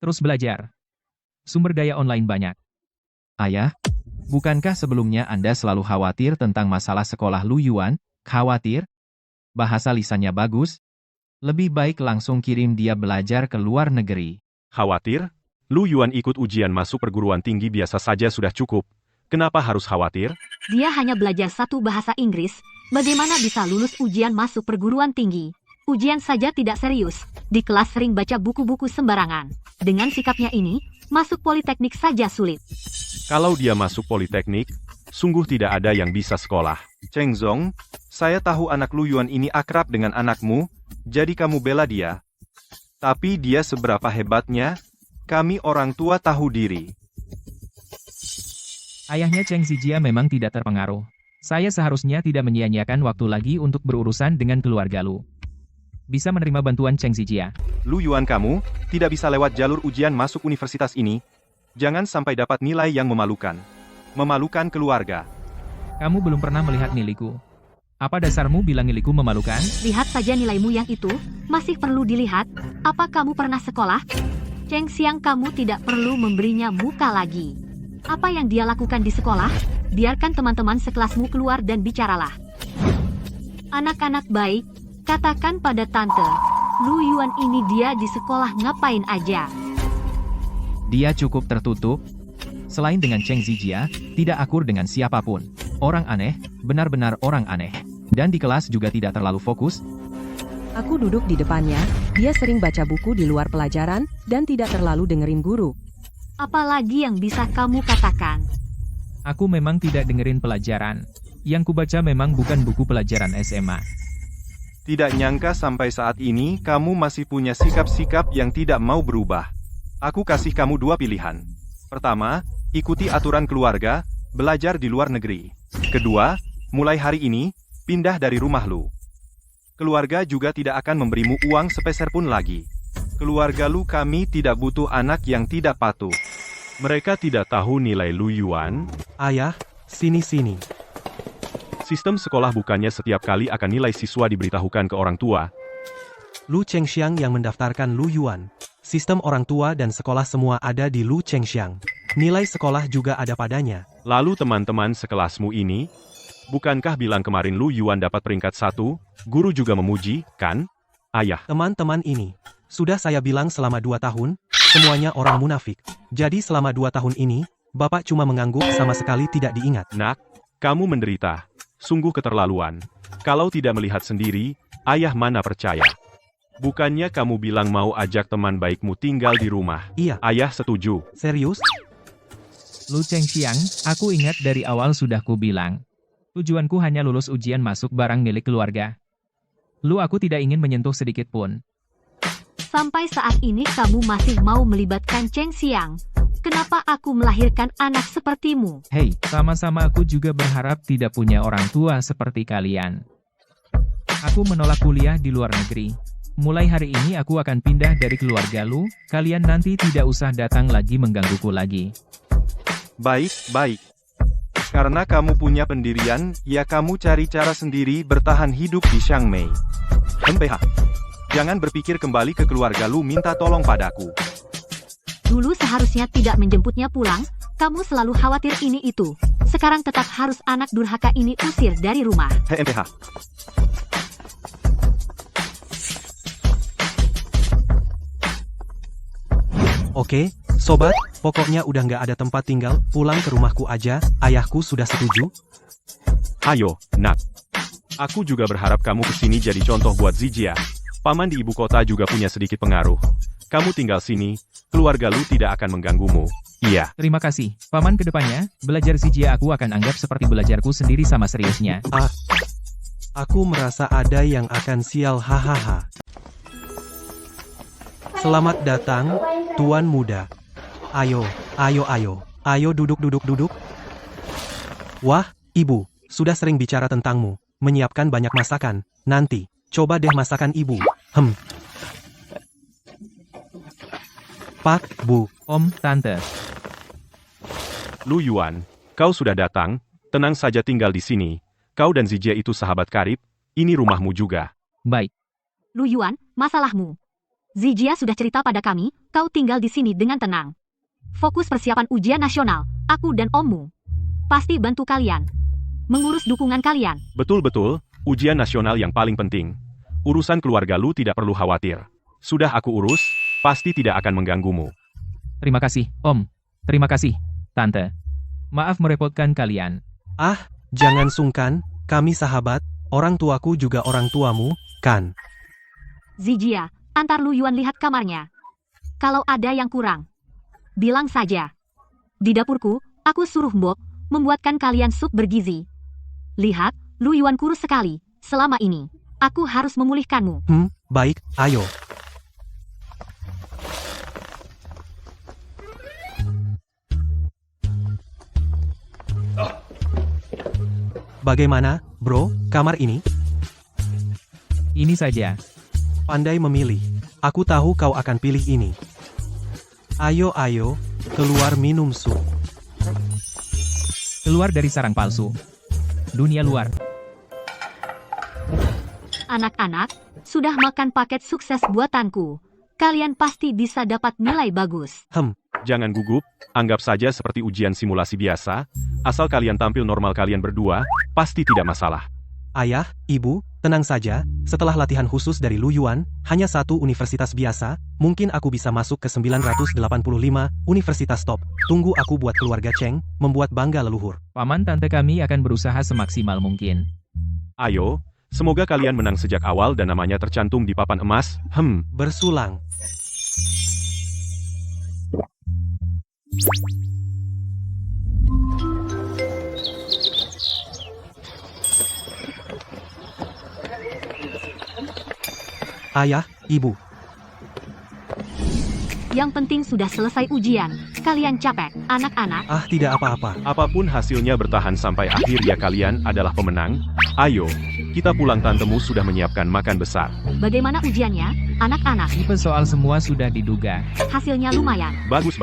Speaker 2: Terus belajar. Sumber daya online banyak.
Speaker 6: Ayah, bukankah sebelumnya Anda selalu khawatir tentang masalah sekolah Lu Yuan? Khawatir? Bahasa lisannya bagus? Lebih baik langsung kirim dia belajar ke luar negeri.
Speaker 5: Khawatir? Lu Yuan ikut ujian masuk perguruan tinggi biasa saja sudah cukup. Kenapa harus khawatir?
Speaker 1: Dia hanya belajar satu bahasa Inggris. Bagaimana bisa lulus ujian masuk perguruan tinggi? Ujian saja tidak serius. Di kelas sering baca buku-buku sembarangan. Dengan sikapnya ini, masuk politeknik saja sulit.
Speaker 5: Kalau dia masuk politeknik, sungguh tidak ada yang bisa sekolah. Cheng Zong, saya tahu anak Lu Yuan ini akrab dengan anakmu, jadi kamu bela dia. Tapi dia seberapa hebatnya, kami orang tua tahu diri.
Speaker 2: Ayahnya Cheng Zijia memang tidak terpengaruh. Saya seharusnya tidak menyia-nyiakan waktu lagi untuk berurusan dengan keluarga Lu. Bisa menerima bantuan Cheng Zijia.
Speaker 5: Lu Yuan kamu, tidak bisa lewat jalur ujian masuk universitas ini. Jangan sampai dapat nilai yang memalukan. Memalukan keluarga.
Speaker 2: Kamu belum pernah melihat nilaiku. Apa dasarmu bilang nilaiku memalukan?
Speaker 1: Lihat saja nilaimu yang itu, masih perlu dilihat. Apa kamu pernah sekolah? Cheng Xiang kamu tidak perlu memberinya muka lagi. Apa yang dia lakukan di sekolah? Biarkan teman-teman sekelasmu keluar dan bicaralah. Anak-anak baik, katakan pada Tante, Lu Yuan ini dia di sekolah ngapain aja?
Speaker 6: Dia cukup tertutup. Selain dengan Cheng Zijia, tidak akur dengan siapapun. Orang aneh, benar-benar orang aneh. Dan di kelas juga tidak terlalu fokus.
Speaker 3: Aku duduk di depannya, dia sering baca buku di luar pelajaran, dan tidak terlalu dengerin guru.
Speaker 1: Apalagi yang bisa kamu katakan?
Speaker 2: Aku memang tidak dengerin pelajaran. Yang kubaca memang bukan buku pelajaran SMA.
Speaker 5: Tidak nyangka sampai saat ini kamu masih punya sikap-sikap yang tidak mau berubah. Aku kasih kamu dua pilihan. Pertama, ikuti aturan keluarga, belajar di luar negeri. Kedua, mulai hari ini, pindah dari rumah Lu. Keluarga juga tidak akan memberimu uang sepeser pun lagi. Keluarga Lu kami tidak butuh anak yang tidak patuh. Mereka tidak tahu nilai Lu Yuan.
Speaker 8: Ayah, sini-sini.
Speaker 5: Sistem sekolah bukannya setiap kali akan nilai siswa diberitahukan ke orang tua.
Speaker 8: Lu Chengxiang yang mendaftarkan Lu Yuan. Sistem orang tua dan sekolah semua ada di Lu Chengxiang. Nilai sekolah juga ada padanya.
Speaker 5: Lalu teman-teman sekelasmu ini, bukankah bilang kemarin Lu Yuan dapat peringkat 1, guru juga memuji, kan? Ayah,
Speaker 8: Teman-teman ini, sudah saya bilang selama 2 tahun, semuanya orang munafik. Jadi selama 2 tahun ini, Bapak cuma mengangguk sama sekali tidak diingat.
Speaker 5: nak, kamu menderita. Sungguh keterlaluan. Kalau tidak melihat sendiri, ayah mana percaya. Bukannya kamu bilang mau ajak teman baikmu tinggal di rumah.
Speaker 8: Iya,
Speaker 5: Ayah setuju.
Speaker 8: serius?
Speaker 2: Lu Chengxiang, aku ingat dari awal sudah kubilang. Tujuanku hanya lulus ujian masuk barang milik keluarga. Lu, aku tidak ingin menyentuh sedikit pun.
Speaker 1: Sampai saat ini kamu masih mau melibatkan Cheng Xiang. Kenapa aku melahirkan anak sepertimu?
Speaker 2: Hei, sama-sama aku juga berharap tidak punya orang tua seperti kalian. Aku menolak kuliah di luar negeri. Mulai hari ini aku akan pindah dari keluarga lu, kalian nanti tidak usah datang lagi menggangguku lagi.
Speaker 5: Baik, baik. Karena kamu punya pendirian, ya kamu cari cara sendiri bertahan hidup di Xiangmei. MPH. Jangan berpikir kembali ke keluarga lu minta tolong padaku.
Speaker 1: Dulu seharusnya tidak menjemputnya pulang, kamu selalu khawatir ini itu. Sekarang tetap harus anak durhaka ini usir dari rumah.
Speaker 5: MPH.
Speaker 8: Oke, sobat, pokoknya udah nggak ada tempat tinggal, pulang ke rumahku aja, ayahku sudah setuju.
Speaker 5: Ayo, nak. Aku juga berharap kamu kesini jadi contoh buat Zijia. Paman di ibu kota juga punya sedikit pengaruh. Kamu tinggal sini, keluarga lu tidak akan mengganggumu. Iya.
Speaker 2: Terima kasih, Paman. Kedepannya, belajar Zijia aku akan anggap seperti belajarku sendiri sama seriusnya.
Speaker 8: Aku merasa ada yang akan sial, hahaha. Selamat datang, Tuan Muda. Ayo, ayo duduk. Wah, Ibu, sudah sering bicara tentangmu, menyiapkan banyak masakan, nanti, coba deh masakan Ibu. Pak, Bu.
Speaker 2: Om, Tante.
Speaker 5: Lu Yuan, kau sudah datang, tenang saja tinggal di sini. Kau dan Zijia itu sahabat karib, ini rumahmu juga.
Speaker 2: Baik.
Speaker 1: Lu Yuan, masalahmu. Zijia sudah cerita pada kami, kau tinggal di sini dengan tenang. Fokus persiapan ujian nasional, aku dan ommu. Pasti bantu kalian. Mengurus dukungan kalian.
Speaker 5: Betul-betul, ujian nasional yang paling penting. Urusan keluarga lu tidak perlu khawatir. Sudah aku urus, pasti tidak akan mengganggumu.
Speaker 2: Terima kasih, Om. Terima kasih, Tante. Maaf merepotkan kalian.
Speaker 8: Jangan sungkan, kami sahabat, orang tuaku juga orang tuamu, kan?
Speaker 1: Zijia, antar Lu Yuan lihat kamarnya. Kalau ada yang kurang, bilang saja. Di dapurku, aku suruh Mbok membuatkan kalian sup bergizi. Lihat, Lu Yuan kurus sekali selama ini. Aku harus memulihkanmu.
Speaker 8: Baik, ayo. Bagaimana, bro, kamar ini?
Speaker 2: Ini saja.
Speaker 8: Pandai memilih. Aku tahu kau akan pilih ini. Ayo, keluar minum sup.
Speaker 2: Keluar dari sarang palsu. Dunia luar.
Speaker 1: Anak-anak, sudah makan paket sukses buatanku. Kalian pasti bisa dapat nilai bagus.
Speaker 5: Jangan gugup, anggap saja seperti ujian simulasi biasa. Asal kalian tampil normal kalian berdua, pasti tidak masalah.
Speaker 8: Ayah, Ibu, tenang saja, setelah latihan khusus dari Lu Yuan, hanya satu universitas biasa, mungkin aku bisa masuk ke 985 universitas top. Tunggu aku buat keluarga Cheng, membuat bangga leluhur.
Speaker 2: Paman Tante kami akan berusaha semaksimal mungkin.
Speaker 5: Ayo, semoga kalian menang sejak awal dan namanya tercantum di papan emas.
Speaker 8: Bersulang. Ayah, Ibu.
Speaker 1: Yang penting sudah selesai ujian. Kalian capek, anak-anak.
Speaker 8: Tidak apa-apa.
Speaker 5: Apapun hasilnya bertahan sampai akhir ya kalian adalah pemenang. Ayo, kita pulang tantemu sudah menyiapkan makan besar.
Speaker 1: Bagaimana ujiannya, anak-anak?
Speaker 2: Tipe soal semua sudah diduga.
Speaker 1: Hasilnya lumayan.
Speaker 5: Bagus.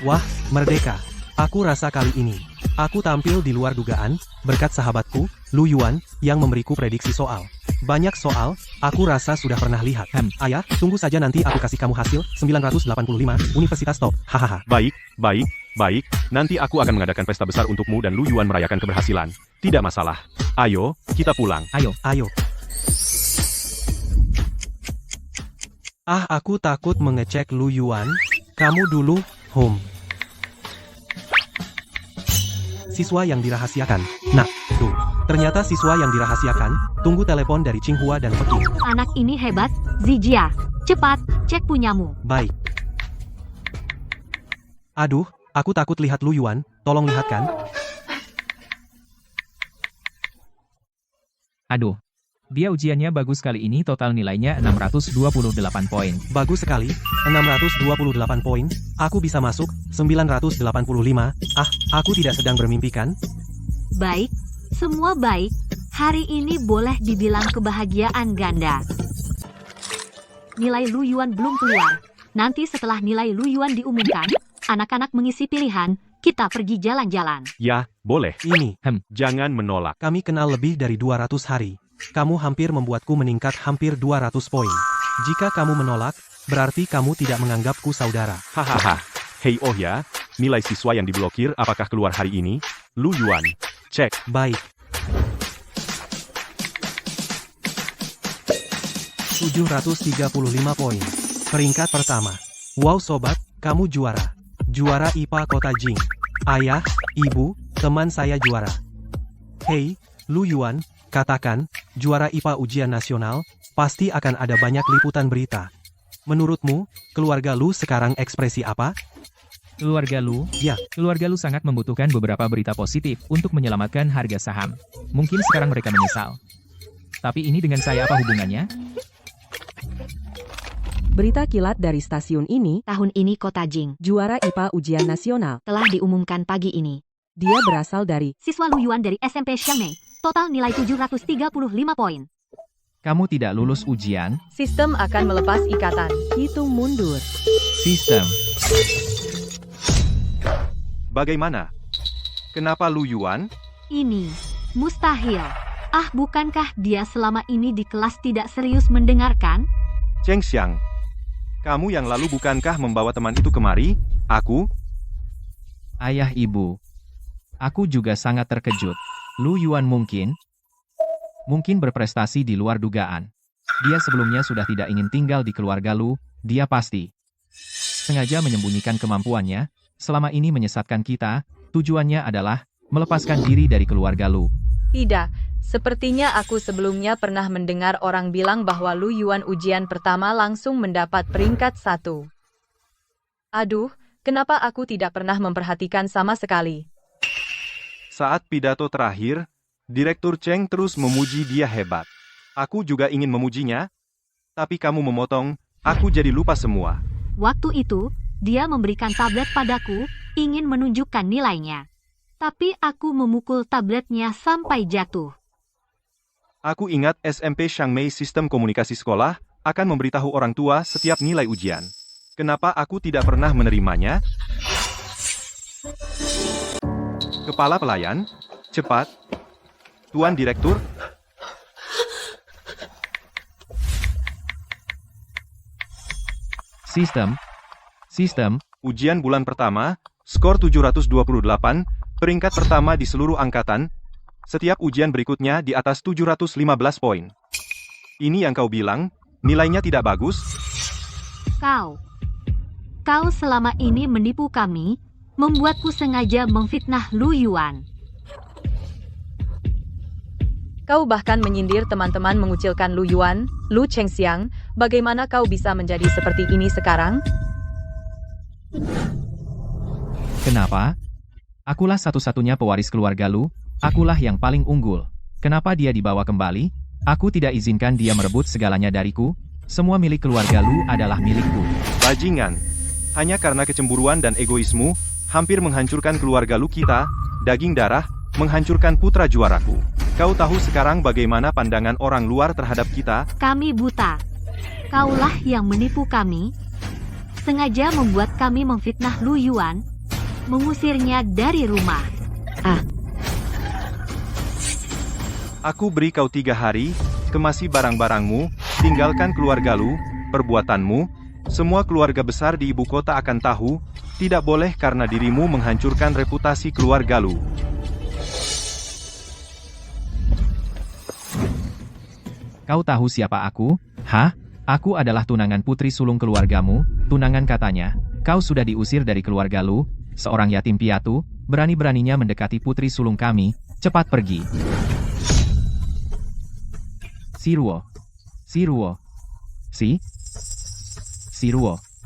Speaker 8: Wah, merdeka. Aku rasa kali ini, aku tampil di luar dugaan, berkat sahabatku, Lu Yuan, yang memberiku prediksi soal. Banyak soal, aku rasa sudah pernah lihat. Ayah, tunggu saja nanti aku kasih kamu hasil, 985, universitas top, hahaha.
Speaker 5: Baik. Nanti aku akan mengadakan pesta besar untukmu dan Lu Yuan merayakan keberhasilan. Tidak masalah. Ayo, kita pulang.
Speaker 2: Ayo.
Speaker 8: Aku takut mengecek Lu Yuan. Kamu dulu, Siswa yang dirahasiakan. Nah, tuh. Ternyata siswa yang dirahasiakan. Tunggu telepon dari Qinghua dan Peking.
Speaker 1: Anak ini hebat, Zijia. Cepat, cek punyamu.
Speaker 8: Baik. Aduh, aku takut lihat Lu Yuan. Tolong lihatkan.
Speaker 2: Aduh. Dia ujiannya bagus kali ini, total nilainya 628 poin.
Speaker 8: Bagus sekali, 628 poin. Aku bisa masuk, 985. Aku tidak sedang bermimpi kan?
Speaker 1: Baik, semua baik. Hari ini boleh dibilang kebahagiaan ganda. Nilai Lu Yuan belum keluar. Nanti setelah nilai Lu Yuan diumumkan, anak-anak mengisi pilihan, kita pergi jalan-jalan.
Speaker 5: Ya, boleh.
Speaker 8: Ini,
Speaker 5: Jangan menolak.
Speaker 8: kami kenal lebih dari 200 hari. Kamu hampir membuatku meningkat hampir 200 poin. Jika kamu menolak, berarti kamu tidak menganggapku saudara.
Speaker 5: Hahaha. Hei oh ya, nilai siswa yang diblokir apakah keluar hari ini? Lu Yuan. Cek.
Speaker 8: Baik. 735 poin. Peringkat pertama. Wow sobat, kamu juara. Juara IPA Kota Jing. Ayah, ibu, teman saya juara. Hei, Lu Yuan, katakan, juara IPA ujian nasional, pasti akan ada banyak liputan berita. Menurutmu, keluarga Lu sekarang ekspresi apa?
Speaker 2: Keluarga Lu?
Speaker 8: Ya.
Speaker 2: Keluarga Lu sangat membutuhkan beberapa berita positif untuk menyelamatkan harga saham. Mungkin sekarang mereka menyesal. Tapi ini dengan saya apa hubungannya?
Speaker 3: Berita kilat dari stasiun ini,
Speaker 1: Tahun ini Kota Jing
Speaker 3: juara IPA ujian nasional.
Speaker 1: telah diumumkan pagi ini.
Speaker 3: Dia berasal dari
Speaker 1: Siswa Lu Yuan dari SMP Xiangmei, total nilai 735 poin.
Speaker 6: Kamu tidak lulus ujian?
Speaker 4: Sistem akan melepas ikatan.
Speaker 3: hitung mundur.
Speaker 6: Sistem.
Speaker 5: Bagaimana? Kenapa Lu Yuan?
Speaker 1: Ini mustahil. Bukankah dia selama ini di kelas tidak serius mendengarkan?
Speaker 5: Cheng Xiang. Kamu yang lalu bukankah membawa teman itu kemari? Aku?
Speaker 6: Ayah ibu. Aku juga sangat terkejut. Lu Yuan mungkin berprestasi di luar dugaan. Dia sebelumnya sudah tidak ingin tinggal di keluarga Lu, dia pasti sengaja menyembunyikan kemampuannya, selama ini menyesatkan kita, tujuannya adalah melepaskan diri dari keluarga Lu.
Speaker 4: Tidak, sepertinya aku sebelumnya pernah mendengar orang bilang bahwa Lu Yuan ujian pertama langsung mendapat peringkat 1. Aduh, kenapa aku tidak pernah memperhatikan sama sekali?
Speaker 5: Saat pidato terakhir, Direktur Cheng terus memuji dia hebat. Aku juga ingin memujinya, tapi kamu memotong, aku jadi lupa semua.
Speaker 1: Waktu itu, dia memberikan tablet padaku, ingin menunjukkan nilainya. Tapi aku memukul tabletnya sampai jatuh.
Speaker 5: Aku ingat SMP Xiangmei Sistem Komunikasi Sekolah akan memberitahu orang tua setiap nilai ujian. Kenapa aku tidak pernah menerimanya? Kepala pelayan, cepat. Tuan Direktur.
Speaker 6: Sistem.
Speaker 5: Ujian bulan pertama, skor 728, peringkat pertama di seluruh angkatan. Setiap ujian berikutnya di atas 715 poin. Ini yang kau bilang, nilainya tidak bagus?
Speaker 1: Kau selama ini menipu kami, membuatku sengaja memfitnah Lu Yuan.
Speaker 4: Kau bahkan menyindir teman-teman mengucilkan Lu Yuan, Lu Chengxiang, bagaimana kau bisa menjadi seperti ini sekarang?
Speaker 6: Kenapa? Akulah satu-satunya pewaris keluarga Lu, akulah yang paling unggul. Kenapa dia dibawa kembali? Aku tidak izinkan dia merebut segalanya dariku. Semua milik keluarga Lu adalah milikku.
Speaker 5: Bajingan. Hanya karena kecemburuan dan egoismu, hampir menghancurkan keluarga Lu kita, daging darah, menghancurkan putra juaraku. Kau tahu sekarang bagaimana pandangan orang luar terhadap kita?
Speaker 1: Kami buta. Kaulah yang menipu kami. Sengaja membuat kami memfitnah Lu Yuan, mengusirnya dari rumah.
Speaker 5: Aku beri kau 3 hari, kemasi barang-barangmu, tinggalkan keluarga Lu, perbuatanmu, semua keluarga besar di ibu kota akan tahu, tidak boleh karena dirimu menghancurkan reputasi keluarga Lu.
Speaker 6: Kau tahu siapa aku? Hah? Aku adalah tunangan putri sulung keluargamu, tunangan katanya. Kau sudah diusir dari keluarga Lu, seorang yatim piatu, berani-beraninya mendekati putri sulung kami, cepat pergi. Siruo.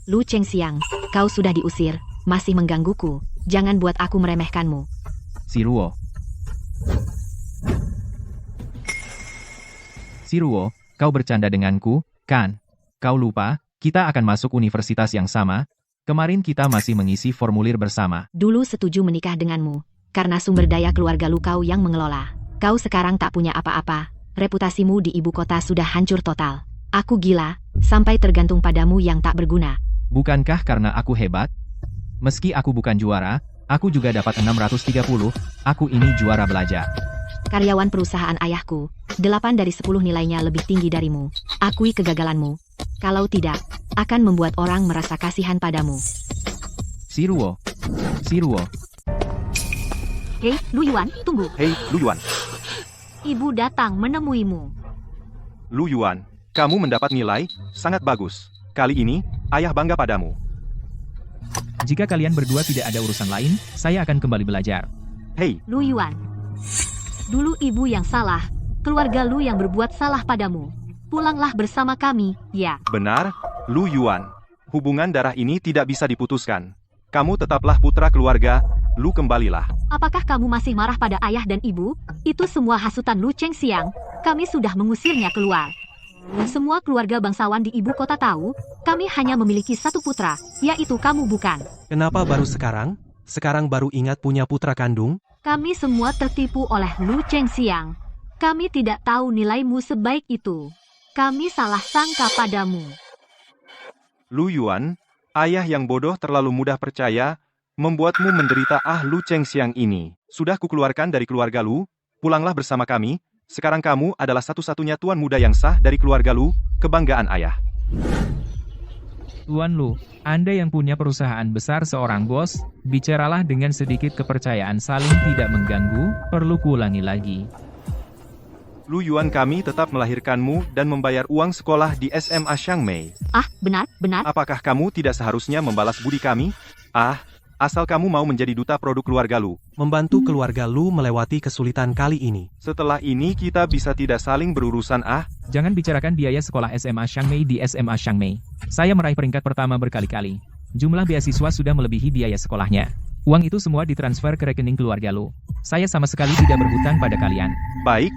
Speaker 1: Lu Chengxiang, kau sudah diusir, masih menggangguku. Jangan buat aku meremehkanmu.
Speaker 6: Siruo. Siruo, kau bercanda denganku, kan? Kau lupa, kita akan masuk universitas yang sama? Kemarin kita masih mengisi formulir bersama.
Speaker 1: Dulu setuju menikah denganmu, karena sumber daya keluarga lu kau yang mengelola. Kau sekarang tak punya apa-apa, reputasimu di ibu kota sudah hancur total. Aku gila, sampai tergantung padamu yang tak berguna.
Speaker 6: Bukankah karena aku hebat? Meski aku bukan juara, aku juga dapat 630, aku ini juara belajar.
Speaker 1: Karyawan perusahaan ayahku, 8 dari 10 nilainya lebih tinggi darimu. Akui kegagalanmu. Kalau tidak, akan membuat orang merasa kasihan padamu.
Speaker 6: Siruo.
Speaker 1: Hei, Lu Yuan, tunggu.
Speaker 5: Hei, Lu Yuan.
Speaker 1: Ibu datang menemuimu.
Speaker 5: Lu Yuan, kamu mendapat nilai sangat bagus. Kali ini, ayah bangga padamu.
Speaker 2: Jika kalian berdua tidak ada urusan lain, saya akan kembali belajar.
Speaker 5: Hei,
Speaker 1: Lu Yuan. Dulu ibu yang salah, keluarga Lu yang berbuat salah padamu. Pulanglah bersama kami, ya.
Speaker 5: benar, Lu Yuan. Hubungan darah ini tidak bisa diputuskan. Kamu tetaplah putra keluarga, Lu kembalilah.
Speaker 1: Apakah kamu masih marah pada ayah dan ibu? Itu semua hasutan Lu Chengxiang. Kami sudah mengusirnya keluar. Semua keluarga bangsawan di ibu kota tahu, kami hanya memiliki satu putra, yaitu kamu bukan.
Speaker 8: Kenapa baru sekarang? Sekarang baru ingat punya putra kandung?
Speaker 1: Kami semua tertipu oleh Lu Chengxiang. Kami tidak tahu nilaimu sebaik itu. Kami salah sangka padamu.
Speaker 5: Lu Yuan, ayah yang bodoh terlalu mudah percaya, membuatmu menderita Lu Chengxiang ini. Sudah kukeluarkan dari keluarga Lu, pulanglah bersama kami, sekarang kamu adalah satu-satunya tuan muda yang sah dari keluarga Lu, kebanggaan ayah.
Speaker 2: Tuan Lu, Anda yang punya perusahaan besar seorang bos, bicaralah dengan sedikit kepercayaan saling tidak mengganggu, perlu kuulangi lagi.
Speaker 5: Lu Yuan, kami tetap melahirkanmu dan membayar uang sekolah di SMA Xiangmei.
Speaker 1: Benar.
Speaker 5: Apakah kamu tidak seharusnya membalas budi kami? Asal kamu mau menjadi duta produk keluarga Lu.
Speaker 8: Membantu keluarga Lu melewati kesulitan kali ini.
Speaker 5: Setelah ini kita bisa tidak saling berurusan.
Speaker 2: Jangan bicarakan biaya sekolah SMA Xiangmei di SMA Xiangmei. Saya meraih peringkat pertama berkali-kali. Jumlah beasiswa sudah melebihi biaya sekolahnya. Uang itu semua ditransfer ke rekening keluarga Lu. Saya sama sekali tidak berhutang pada kalian.
Speaker 5: Baik.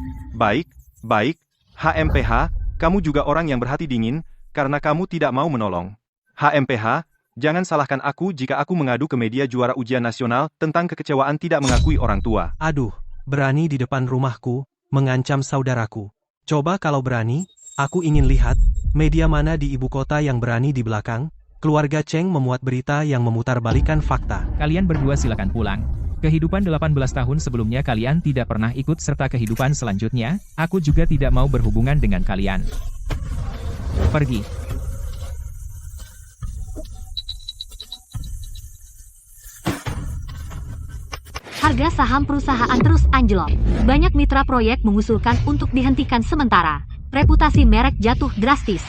Speaker 5: HMPH, kamu juga orang yang berhati dingin, karena kamu tidak mau menolong. HMPH, jangan salahkan aku jika aku mengadu ke media juara ujian nasional tentang kekecewaan tidak mengakui orang tua.
Speaker 8: Aduh, berani di depan rumahku, mengancam saudaraku. Coba kalau berani, aku ingin lihat, media mana di ibu kota yang berani di belakang, keluarga Cheng memuat berita yang memutarbalikkan fakta.
Speaker 2: Kalian berdua silakan pulang. Kehidupan 18 tahun sebelumnya kalian tidak pernah ikut serta kehidupan selanjutnya, aku juga tidak mau berhubungan dengan kalian. Pergi.
Speaker 1: Harga saham perusahaan terus anjlok. Banyak mitra proyek mengusulkan untuk dihentikan sementara. Reputasi merek jatuh drastis.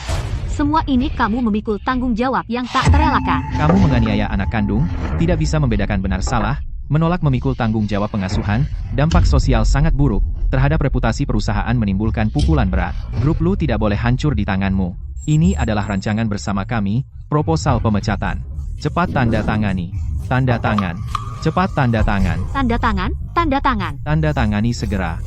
Speaker 1: Semua ini kamu memikul tanggung jawab yang tak terelakkan.
Speaker 6: Kamu menganiaya anak kandung, tidak bisa membedakan benar salah, menolak memikul tanggung jawab pengasuhan, dampak sosial sangat buruk, terhadap reputasi perusahaan menimbulkan pukulan berat. Grup Lu tidak boleh hancur di tanganmu. Ini adalah rancangan bersama kami, proposal pemecatan. Cepat tanda tangani. Tanda tangan. Cepat tanda tangan.
Speaker 1: Tanda tangan, tanda tangan.
Speaker 6: Tanda tangani segera.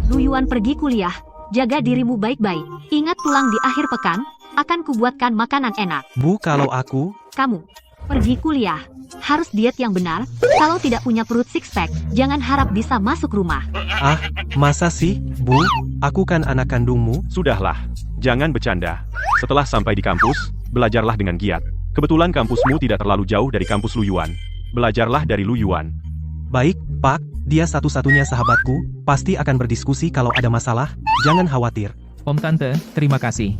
Speaker 1: Lu Yuan pergi kuliah, jaga dirimu baik-baik. Ingat pulang di akhir pekan, akan kubuatkan makanan enak.
Speaker 8: Bu, kalau aku...
Speaker 1: Kamu, pergi kuliah. Harus diet yang benar, kalau tidak punya perut six-pack, jangan harap bisa masuk rumah.
Speaker 8: Masa sih, Bu? Aku kan anak kandungmu.
Speaker 5: Sudahlah, jangan bercanda. Setelah sampai di kampus, belajarlah dengan giat. Kebetulan kampusmu tidak terlalu jauh dari kampus Lu Yuan. Belajarlah dari Lu Yuan.
Speaker 8: Baik, Pak, dia satu-satunya sahabatku, pasti akan berdiskusi kalau ada masalah, jangan khawatir.
Speaker 2: Om Tante, terima kasih.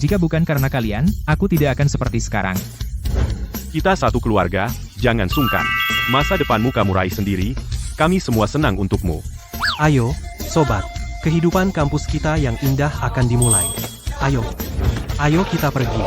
Speaker 2: Jika bukan karena kalian, aku tidak akan seperti sekarang.
Speaker 5: Kita satu keluarga, jangan sungkan. Masa depanmu kamu raih sendiri, kami semua senang untukmu.
Speaker 8: Ayo, sobat, kehidupan kampus kita yang indah akan dimulai. Ayo kita pergi.